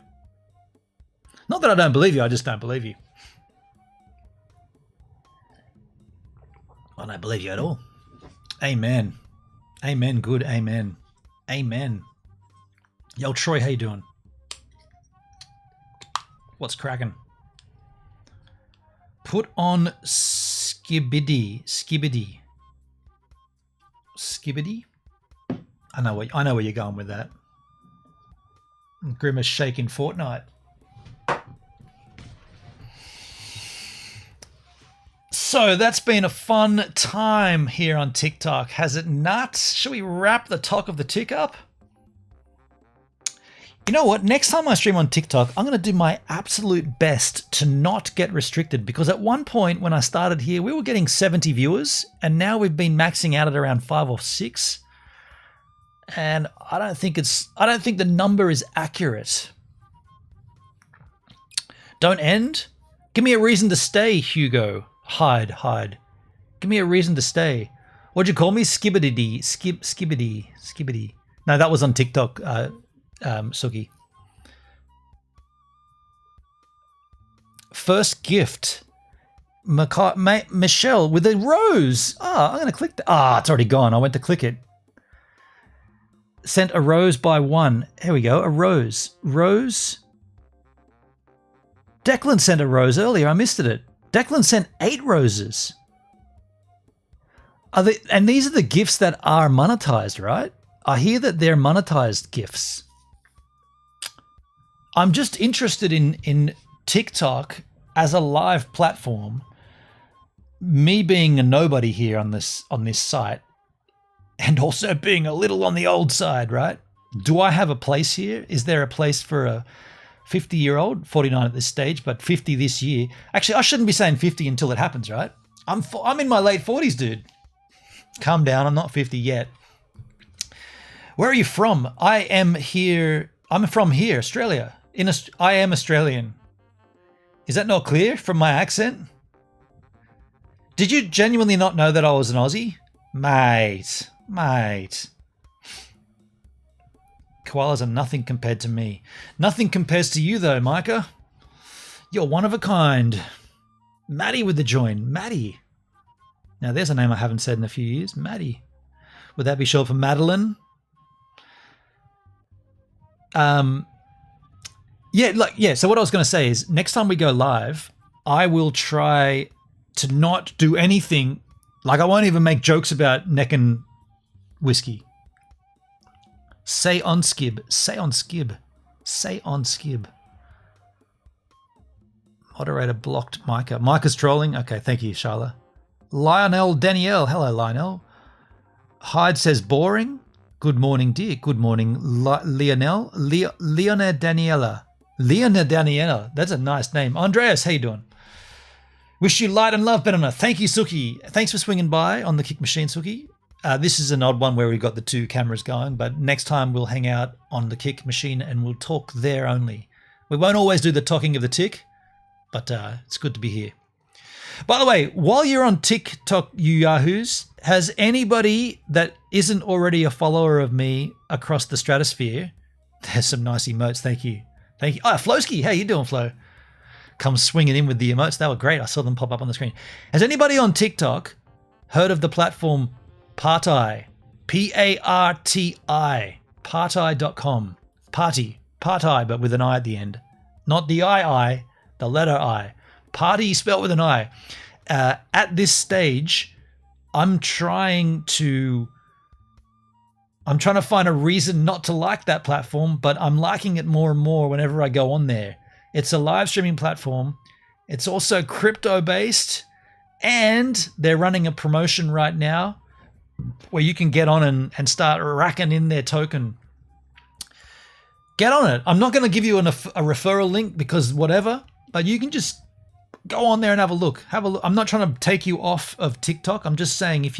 Not that I don't believe you, I just don't believe you. I don't believe you at all. Amen. Amen. Good. Amen. Amen. Yo, Troy, how you doing? What's cracking? Put on Skibbity. Skibbity. Skibbity? I know where you're going with that. Grimace shaking Fortnite. So that's been a fun time here on TikTok, has it not? Shall we wrap the talk of the tick up? You know what? Next time I stream on TikTok, I'm going to do my absolute best to not get restricted, because at one point when I started here, we were getting 70 viewers, and now we've been maxing out at around 5 or 6. And I don't think the number is accurate. Don't end? Give me a reason to stay, Hugo. Hide. Give me a reason to stay. What'd you call me? Skibbity. Skibbity. No, that was on TikTok, Suki. First gift. Michelle with a rose. I'm going to click that. It's already gone. I went to click it. Sent a rose by one. Here we go. A rose. Rose. Declan sent a rose earlier. I missed it. Declan sent 8 roses. And these are the gifts that are monetized, right? I hear that they're monetized gifts. I'm just interested in TikTok as a live platform. Me being a nobody here on this site, and also being a little on the old side, right? Do I have a place here? Is there a place for a 50-year-old, 49 at this stage, but 50 this year? Actually, I shouldn't be saying 50 until it happens, right? I'm in my late 40s, dude. Calm down, I'm not 50 yet. Where are you from? I am here. I'm from here, Australia. I am Australian. Is that not clear from my accent? Did you genuinely not know that I was an Aussie? Mate. Koalas are nothing compared to me. Nothing compares to you though, Micah. You're one of a kind. Maddie with the join. Maddie. Now there's a name I haven't said in a few years. Maddie. Would that be short for Madeline? So what I was going to say is next time we go live, I will try to not do anything. Like I won't even make jokes about neck and whiskey. Say on skib. Say on skib. Say on skib. Moderator blocked Micah. Micah's trolling. Okay, thank you, Charla. Lionel Danielle. Hello, Lionel. Hyde says boring. Good morning, dear. Good morning, Lionel. Leona Daniela. Leona Daniela. That's a nice name. Andreas, how you doing? Wish you light and love, Benona. Thank you, Suki. Thanks for swinging by on the Kick Machine, Suki. This is an odd one where we've got the 2 cameras going, but next time we'll hang out on the Kick Machine and we'll talk there only. We won't always do the talking of the tick, but it's good to be here. By the way, while you're on TikTok, you yahoos, has anybody that isn't already a follower of me across the stratosphere? There's some nice emotes. Thank you. Thank you. Oh, Flowski. How you doing, Flo? Come swinging in with the emotes. They were great. I saw them pop up on the screen. Has anybody on TikTok heard of the platform Parti? P-A-R-T-I. Parti.com. Party, but with an I at the end. Not the I, the letter I. Party spelled with an I. At this stage, I'm trying to find a reason not to like that platform, but I'm liking it more and more whenever I go on there. It's a live streaming platform. It's also crypto based, and they're running a promotion right now where you can get on and start racking in their token. Get on it. I'm not going to give you a referral link because whatever, but you can just go on there and have a look. I'm not trying to take you off of TikTok. I'm just saying if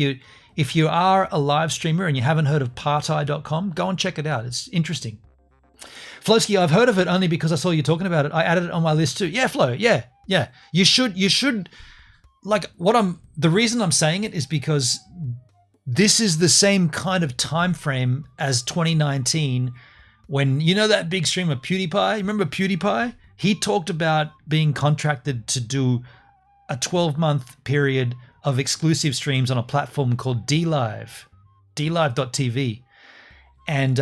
you are a live streamer and you haven't heard of parti.com, go and check it out. It's interesting. Flowski, I've heard of it only because I saw you talking about it. I added it on my list too. Yeah, Flo. Yeah. You should like the reason I'm saying it is because this is the same kind of time frame as 2019 when, you know, that big streamer PewDiePie, remember PewDiePie? He talked about being contracted to do a 12-month period of exclusive streams on a platform called DLive, dlive.tv. And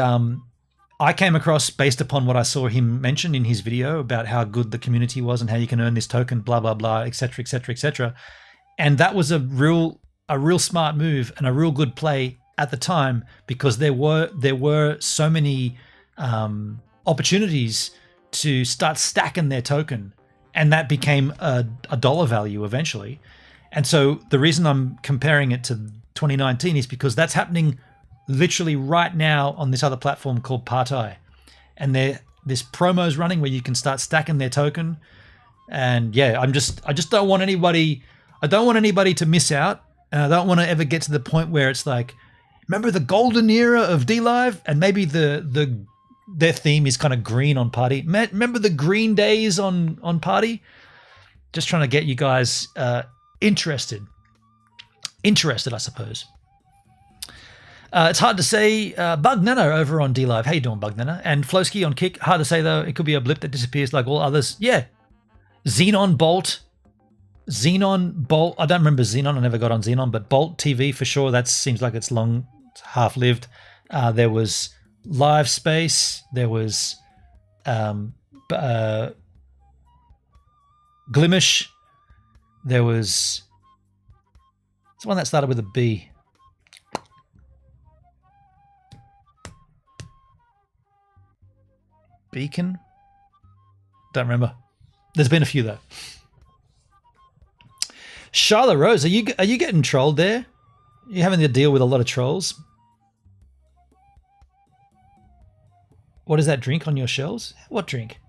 I came across, based upon what I saw him mention in his video about how good the community was and how you can earn this token, blah, blah, blah, et cetera, et cetera, et cetera. And that was a real smart move and a real good play at the time, because there were so many opportunities to start stacking their token, and that became a dollar value eventually. And so the reason I'm comparing it to 2019 is because that's happening literally right now on this other platform called Partai, and this promo's running where you can start stacking their token. And yeah, I just don't want anybody to miss out, and I don't want to ever get to the point where it's like, remember the golden era of DLive, and maybe their theme is kind of green on Party. Remember the green days on Party? Just trying to get you guys interested, I suppose. It's hard to say. Bug Nano over on DLive. How you doing, Bug Nano? And Flowski on Kick. Hard to say, though. It could be a blip that disappears like all others. Yeah. Xenon Bolt. I don't remember Xenon. I never got on Xenon, but Bolt TV for sure. That seems like it's half-lived. There was Live Space. There was Glimish. There was someone that started with a B. Beacon? Don't remember. There's been a few though. Charlotte Rose, are you getting trolled there? You having to deal with a lot of trolls? What is that drink on your shelves? What drink?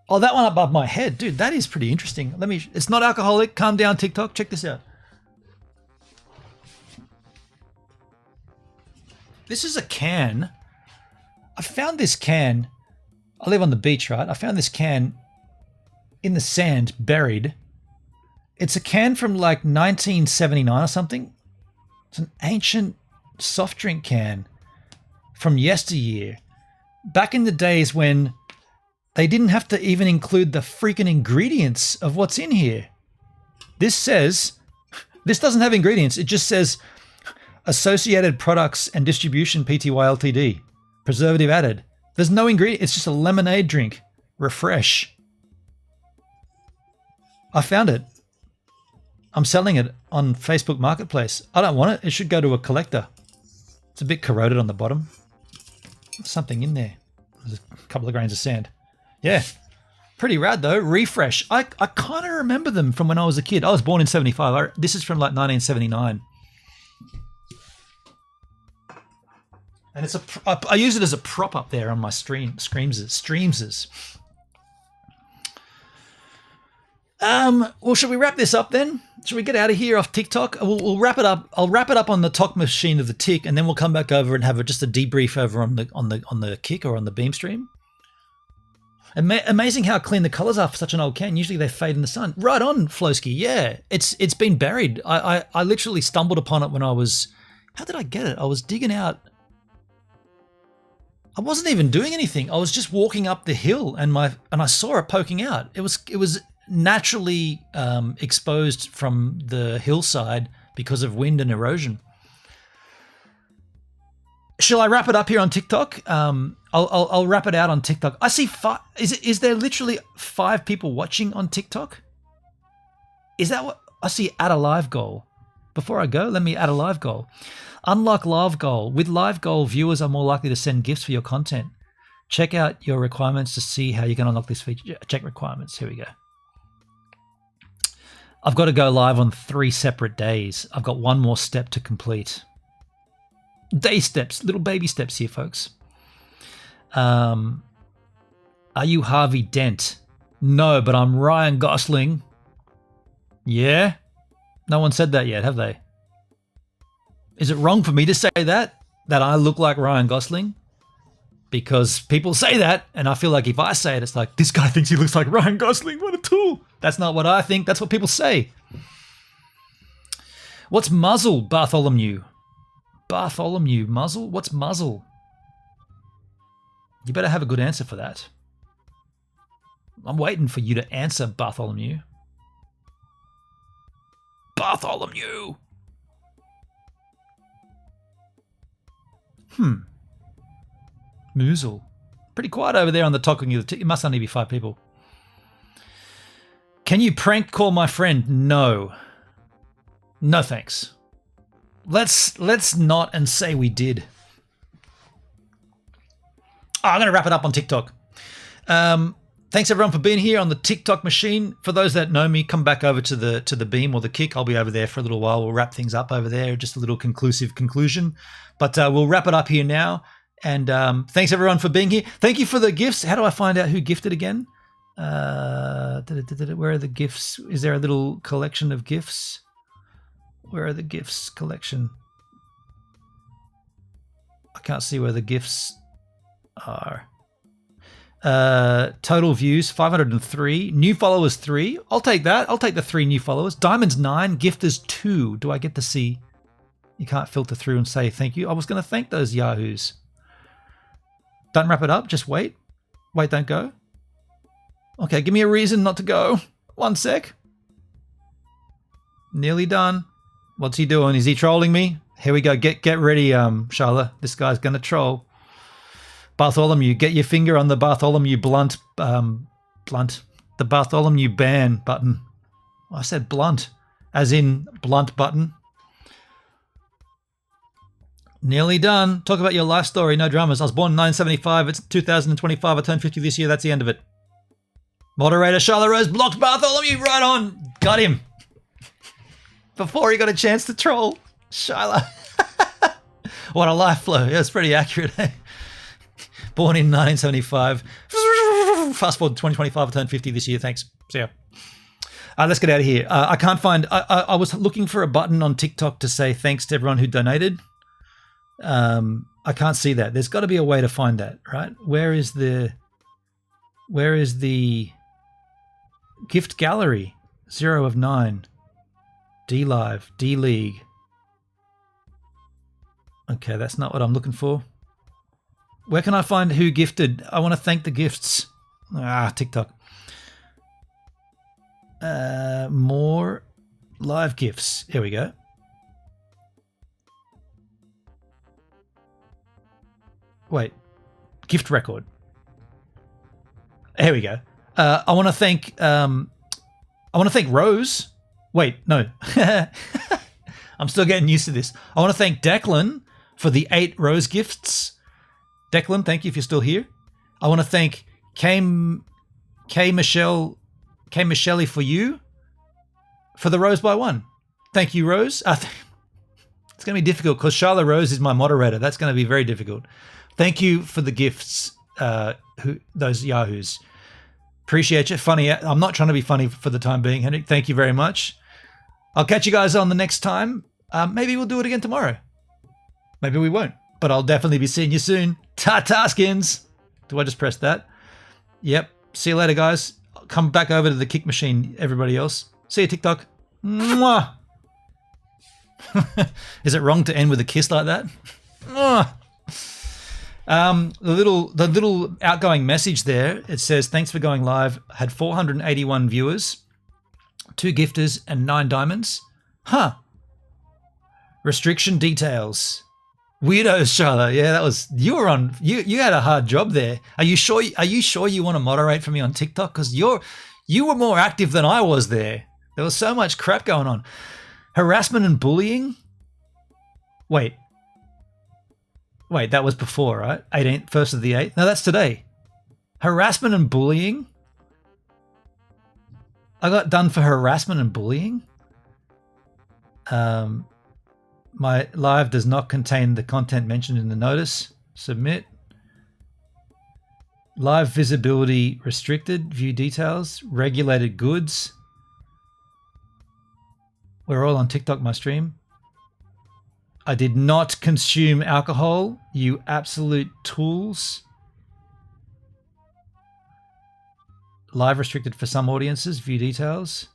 Oh, that one above my head. Dude, that is pretty interesting. It's not alcoholic. Calm down, TikTok. Check this out. This is a can. I found this can. I live on the beach, right? I found this can in the sand, buried. It's a can from like 1979 or something. It's an ancient soft drink can from yesteryear. Back in the days when they didn't have to even include the freaking ingredients of what's in here. This doesn't have ingredients. It just says Associated Products and Distribution Pty Ltd. Preservative added. There's no ingredient. It's just a lemonade drink. Refresh. I found it. I'm selling it on Facebook Marketplace. I don't want it. It should go to a collector. It's a bit corroded on the bottom. There's something in there. There's a couple of grains of sand. Yeah. Pretty rad though. Refresh. I kind of remember them from when I was a kid. I was born in 75. This is from like 1979. And I use it as a prop up there on my streamses. Well, should we wrap this up then? Should we get out of here off TikTok? We'll wrap it up. I'll wrap it up on the talk machine of the Tick, and then we'll come back over and have just a debrief over on the Kick or on the Beam stream. Amazing how clean the colors are for such an old can. Usually they fade in the sun. Right on, Flowski. Yeah, it's been buried. I literally stumbled upon it when I was. How did I get it? I was digging out. I wasn't even doing anything. I was just walking up the hill, and I saw it poking out. It was naturally exposed from the hillside because of wind and erosion. Shall I wrap it up here on TikTok? I'll wrap it out on TikTok. I see five. Is there literally 5 people watching on TikTok? Is that what I see? Add a live goal. Before I go, let me add a live goal. Unlock live goal. With live goal, viewers are more likely to send gifts for your content. Check out your requirements to see how you can unlock this feature. Check requirements. Here we go. I've got to go live on 3 separate days. I've got one more step to complete. Day steps, little baby steps here, folks. Are you Harvey Dent? No, but I'm Ryan Gosling. Yeah? No one said that yet, have they? Is it wrong for me to say that? That I look like Ryan Gosling? because people say that, and I feel like if I say it, it's like, this guy thinks he looks like Ryan Gosling. What a tool. That's not what I think. That's what people say. What's muzzle, Bartholomew? Bartholomew, muzzle? What's muzzle? You better have a good answer for that. I'm waiting for you to answer, Bartholomew. Bartholomew! Moozle. Pretty quiet over there on the talking. It must only be 5 people. Can you prank call my friend? No. No thanks. Let's not and say we did. Oh, I'm going to wrap it up on TikTok. Thanks everyone for being here on the TikTok machine. For those that know me, come back over to the beam or the kick. I'll be over there for a little while. We'll wrap things up over there. Just a little conclusion. But we'll wrap it up here now. And thanks everyone for being here. Thank you for the gifts. How do I find out who gifted again? Where are the gifts? Is there a little collection of gifts? Where are the gifts collection? I can't see where the gifts are. Total views 503, new followers 3. I'll take that. I'll take the 3 new followers. Diamonds 9, gifters 2. Do I get to see? You can't filter through and say thank you. I was going to thank those yahoos. Don't wrap it up. Just wait. Wait, don't go. Okay, give me a reason not to go. 1 sec. Nearly done. What's he doing? Is he trolling me? Here we go. Get ready, Charlotte. This guy's going to troll. Bartholomew, get your finger on the Bartholomew the Bartholomew ban button. I said blunt, as in blunt button. Nearly done. Talk about your life story, no dramas. I was born in 1975. It's 2025. I turned 50 this year. That's the end of it. Moderator Charlotte Rose blocked Bartholomew. Right on. Got him. Before he got a chance to troll. Charlotte. What a life flow. Yeah, it's pretty accurate, eh? Born in 1975. Fast forward to 2025. I turned 50 this year. Thanks. See ya. Let's get out of here. I can't find... I was looking for a button on TikTok to say thanks to everyone who donated. I can't see that. There's got to be a way to find that, right? Where is the gift gallery? 0 of 9. D Live. D League. Okay, that's not what I'm looking for. Where can I find who gifted? I want to thank the gifts. TikTok. More live gifts. Here we go. Wait. Gift record. Here we go. I want to thank Rose. Wait, no. I'm still getting used to this. I want to thank Declan for the 8 Rose gifts. Declan, thank you if you're still here. I want to thank K Michelle for you for the Rose by 1. Thank you, Rose. It's going to be difficult because Charlotte Rose is my moderator. That's going to be very difficult. Thank you for the gifts, those yahoos. Appreciate you. Funny. I'm not trying to be funny for the time being, Henrik. Thank you very much. I'll catch you guys on the next time. Maybe we'll do it again tomorrow. Maybe we won't. But I'll definitely be seeing you soon. Ta-ta, skins. Do I just press that? Yep. See you later, guys. Come back over to the kick machine, everybody else. See you, TikTok. Mwah. Is it wrong to end with a kiss like that? Mwah. The little outgoing message there, it says, thanks for going live. Had 481 viewers, 2 gifters, and 9 diamonds. Huh. Restriction details. Weirdos, Charlotte. Yeah, that was you had a hard job there. Are you sure you want to moderate for me on TikTok? Because you were more active than I was there. There was so much crap going on. Harassment and bullying? Wait, that was before, right? 1st of the 8th? No, that's today. Harassment and bullying? I got done for harassment and bullying? My live does not contain the content mentioned in the notice. Submit. Live visibility restricted. View details. Regulated goods. We're all on TikTok, my stream. I did not consume alcohol, you absolute tools. Live restricted for some audiences. View details.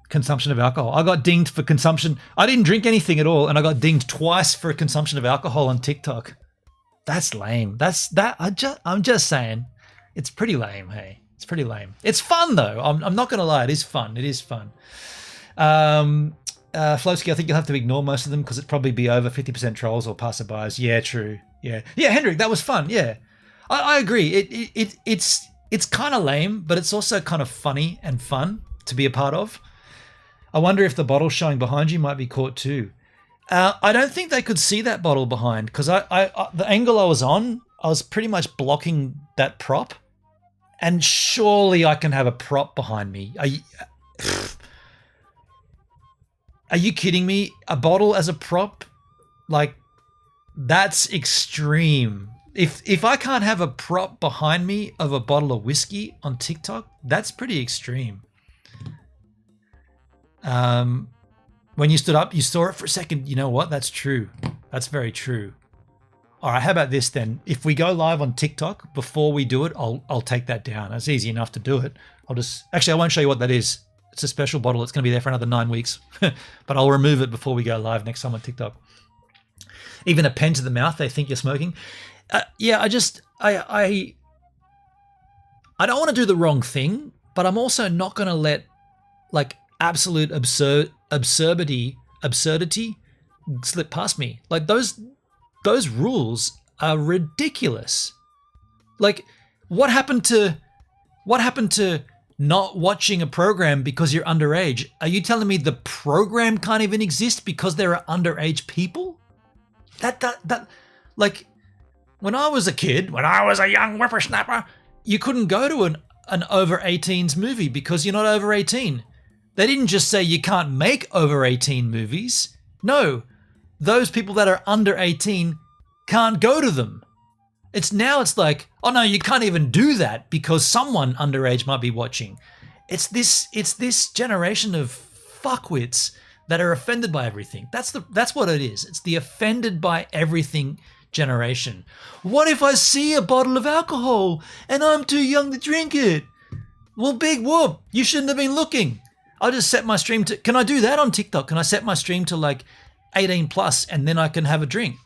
Consumption of alcohol. I got dinged for consumption. I didn't drink anything at all, and I got dinged twice for consumption of alcohol on TikTok. That's lame. I'm just saying, it's pretty lame. Hey, it's pretty lame. It's fun though. I'm not gonna lie. It is fun. It is fun. Flowski, I think you'll have to ignore most of them because it'd probably be over 50% trolls or passerbys. Yeah, true. Yeah, Hendrik, that was fun. Yeah, I agree. It's kind of lame, but it's also kind of funny and fun to be a part of. I wonder if the bottle showing behind you might be caught too. I don't think they could see that bottle behind because the angle I was on, I was pretty much blocking that prop. And surely I can have a prop behind me. Are you kidding me? A bottle as a prop? Like, that's extreme. If I can't have a prop behind me of a bottle of whiskey on TikTok, that's pretty extreme. When you stood up, you saw it for a second. You know what? That's true. That's very true. All right, how about this then? If we go live on TikTok before we do it, I'll take that down. That's easy enough to do it. I won't show you what that is. It's a special bottle. It's going to be there for another 9 weeks, but I'll remove it before we go live next time on TikTok. Even a pen to the mouth, they think you're smoking. Yeah, I don't want to do the wrong thing, but I'm also not going to let like absolute absurdity slip past me. Like those rules are ridiculous. Like what happened to not watching a program because you're underage? Are you telling me the program can't even exist because there are underage people? That like when I was a kid, when I was a young whippersnapper, you couldn't go to an over 18s movie because you're not over 18. They didn't just say you can't make over 18 movies. No, those people that are under 18 can't go to them. It's like, oh no, you can't even do that because someone underage might be watching. It's this generation of fuckwits that are offended by everything. That's what it is. It's the offended by everything generation. What if I see a bottle of alcohol and I'm too young to drink it? Well, big whoop. You shouldn't have been looking. I'll just set my stream to, can I do that on TikTok? Can I set my stream to like 18 plus and then I can have a drink?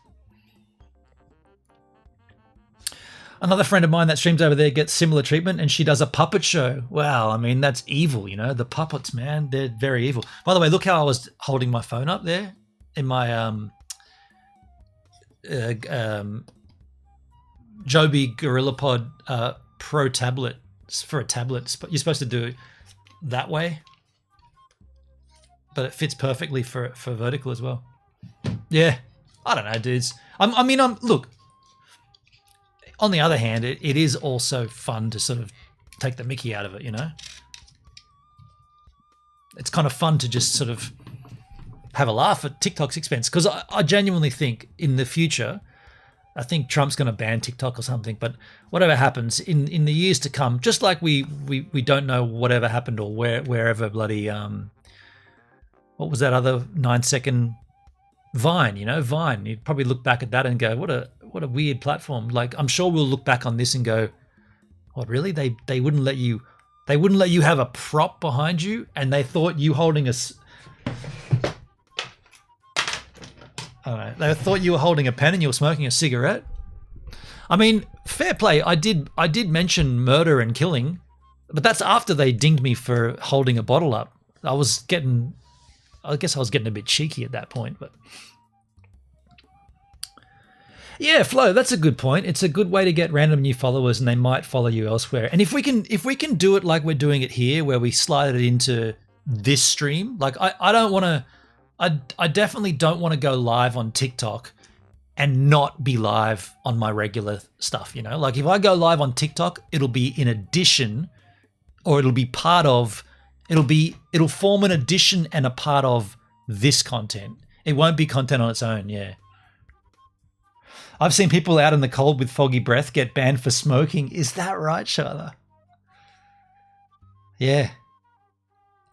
Another friend of mine that streams over there gets similar treatment and she does a puppet show. Wow, I mean, that's evil, you know? The puppets, man, they're very evil. By the way, look how I was holding my phone up there in my Joby GorillaPod Pro tablet. It's for a tablet. You're supposed to do it that way, but it fits perfectly for vertical as well. Yeah, I don't know, dudes. Look, on the other hand, it is also fun to sort of take the mickey out of it, you know? It's kind of fun to just sort of have a laugh at TikTok's expense because I genuinely think in the future, I think Trump's going to ban TikTok or something, but whatever happens in the years to come, just like we don't know whatever happened or wherever bloody, what was that other 9-second Vine, you know, Vine. You'd probably look back at that and go, what a weird platform. Like, I'm sure we'll look back on this and go, what, really? They wouldn't let you have a prop behind you and they thought you holding they thought you were holding a pen and you were smoking a cigarette. I mean, fair play. I did mention murder and killing, but that's after they dinged me for holding a bottle up. I guess I was getting a bit cheeky at that point, but yeah, Flo, that's a good point. It's a good way to get random new followers and they might follow you elsewhere. And if we can do it like we're doing it here, where we slide it into this stream, like I definitely don't want to go live on TikTok and not be live on my regular stuff, you know? Like if I go live on TikTok, it'll be in addition, or it'll be part of, it'll form an addition and a part of this content. It won't be content on its own, yeah. I've seen people out in the cold with foggy breath get banned for smoking. Is that right, Charla? Yeah.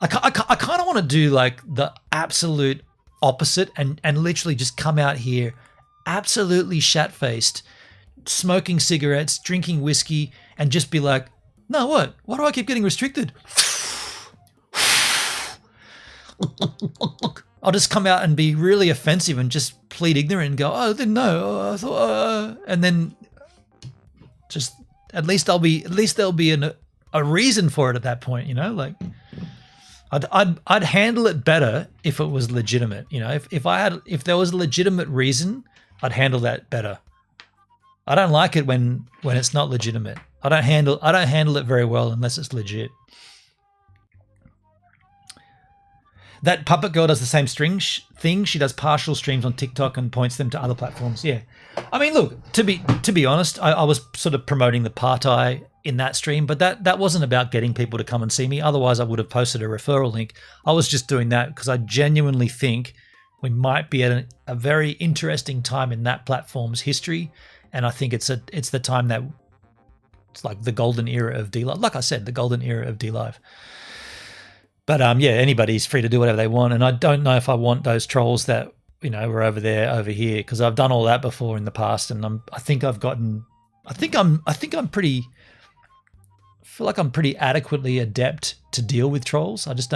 I kind of want to do like the absolute opposite and literally just come out here absolutely shat-faced, smoking cigarettes, drinking whiskey, and just be like, no, what? Why do I keep getting restricted? I'll just come out and be really offensive and just plead ignorant and go, oh, I didn't know. Oh, I thought, and then just at least there'll be a reason for it at that point, you know. Like I'd handle it better if it was legitimate, you know. If there was a legitimate reason, I'd handle that better. I don't like it when it's not legitimate. I don't handle it very well unless it's legit. That puppet girl does the same thing. She does partial streams on TikTok and points them to other platforms. Yeah, I mean, look, to be honest, I was sort of promoting the party in that stream, but that wasn't about getting people to come and see me. Otherwise, I would have posted a referral link. I was just doing that because I genuinely think we might be at a very interesting time in that platform's history, and I think it's the time that it's like the golden era of DLive. Like I said, the golden era of DLive. But yeah, anybody's free to do whatever they want, and I don't know if I want those trolls that, you know, were over here, because I've done all that before in the past, and I feel like I'm pretty adequately adept to deal with trolls. I just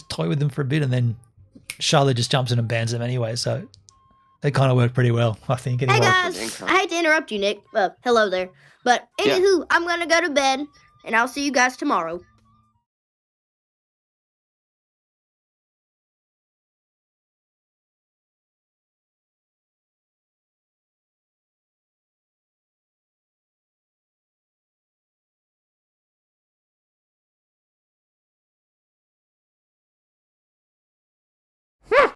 toy with them for a bit, and then Charlotte just jumps in and bans them anyway. So they kind of work pretty well, I think. Anyway. Hey guys, I hate to interrupt you, Nick. Hello there, but anywho, I'm gonna go to bed, and I'll see you guys tomorrow.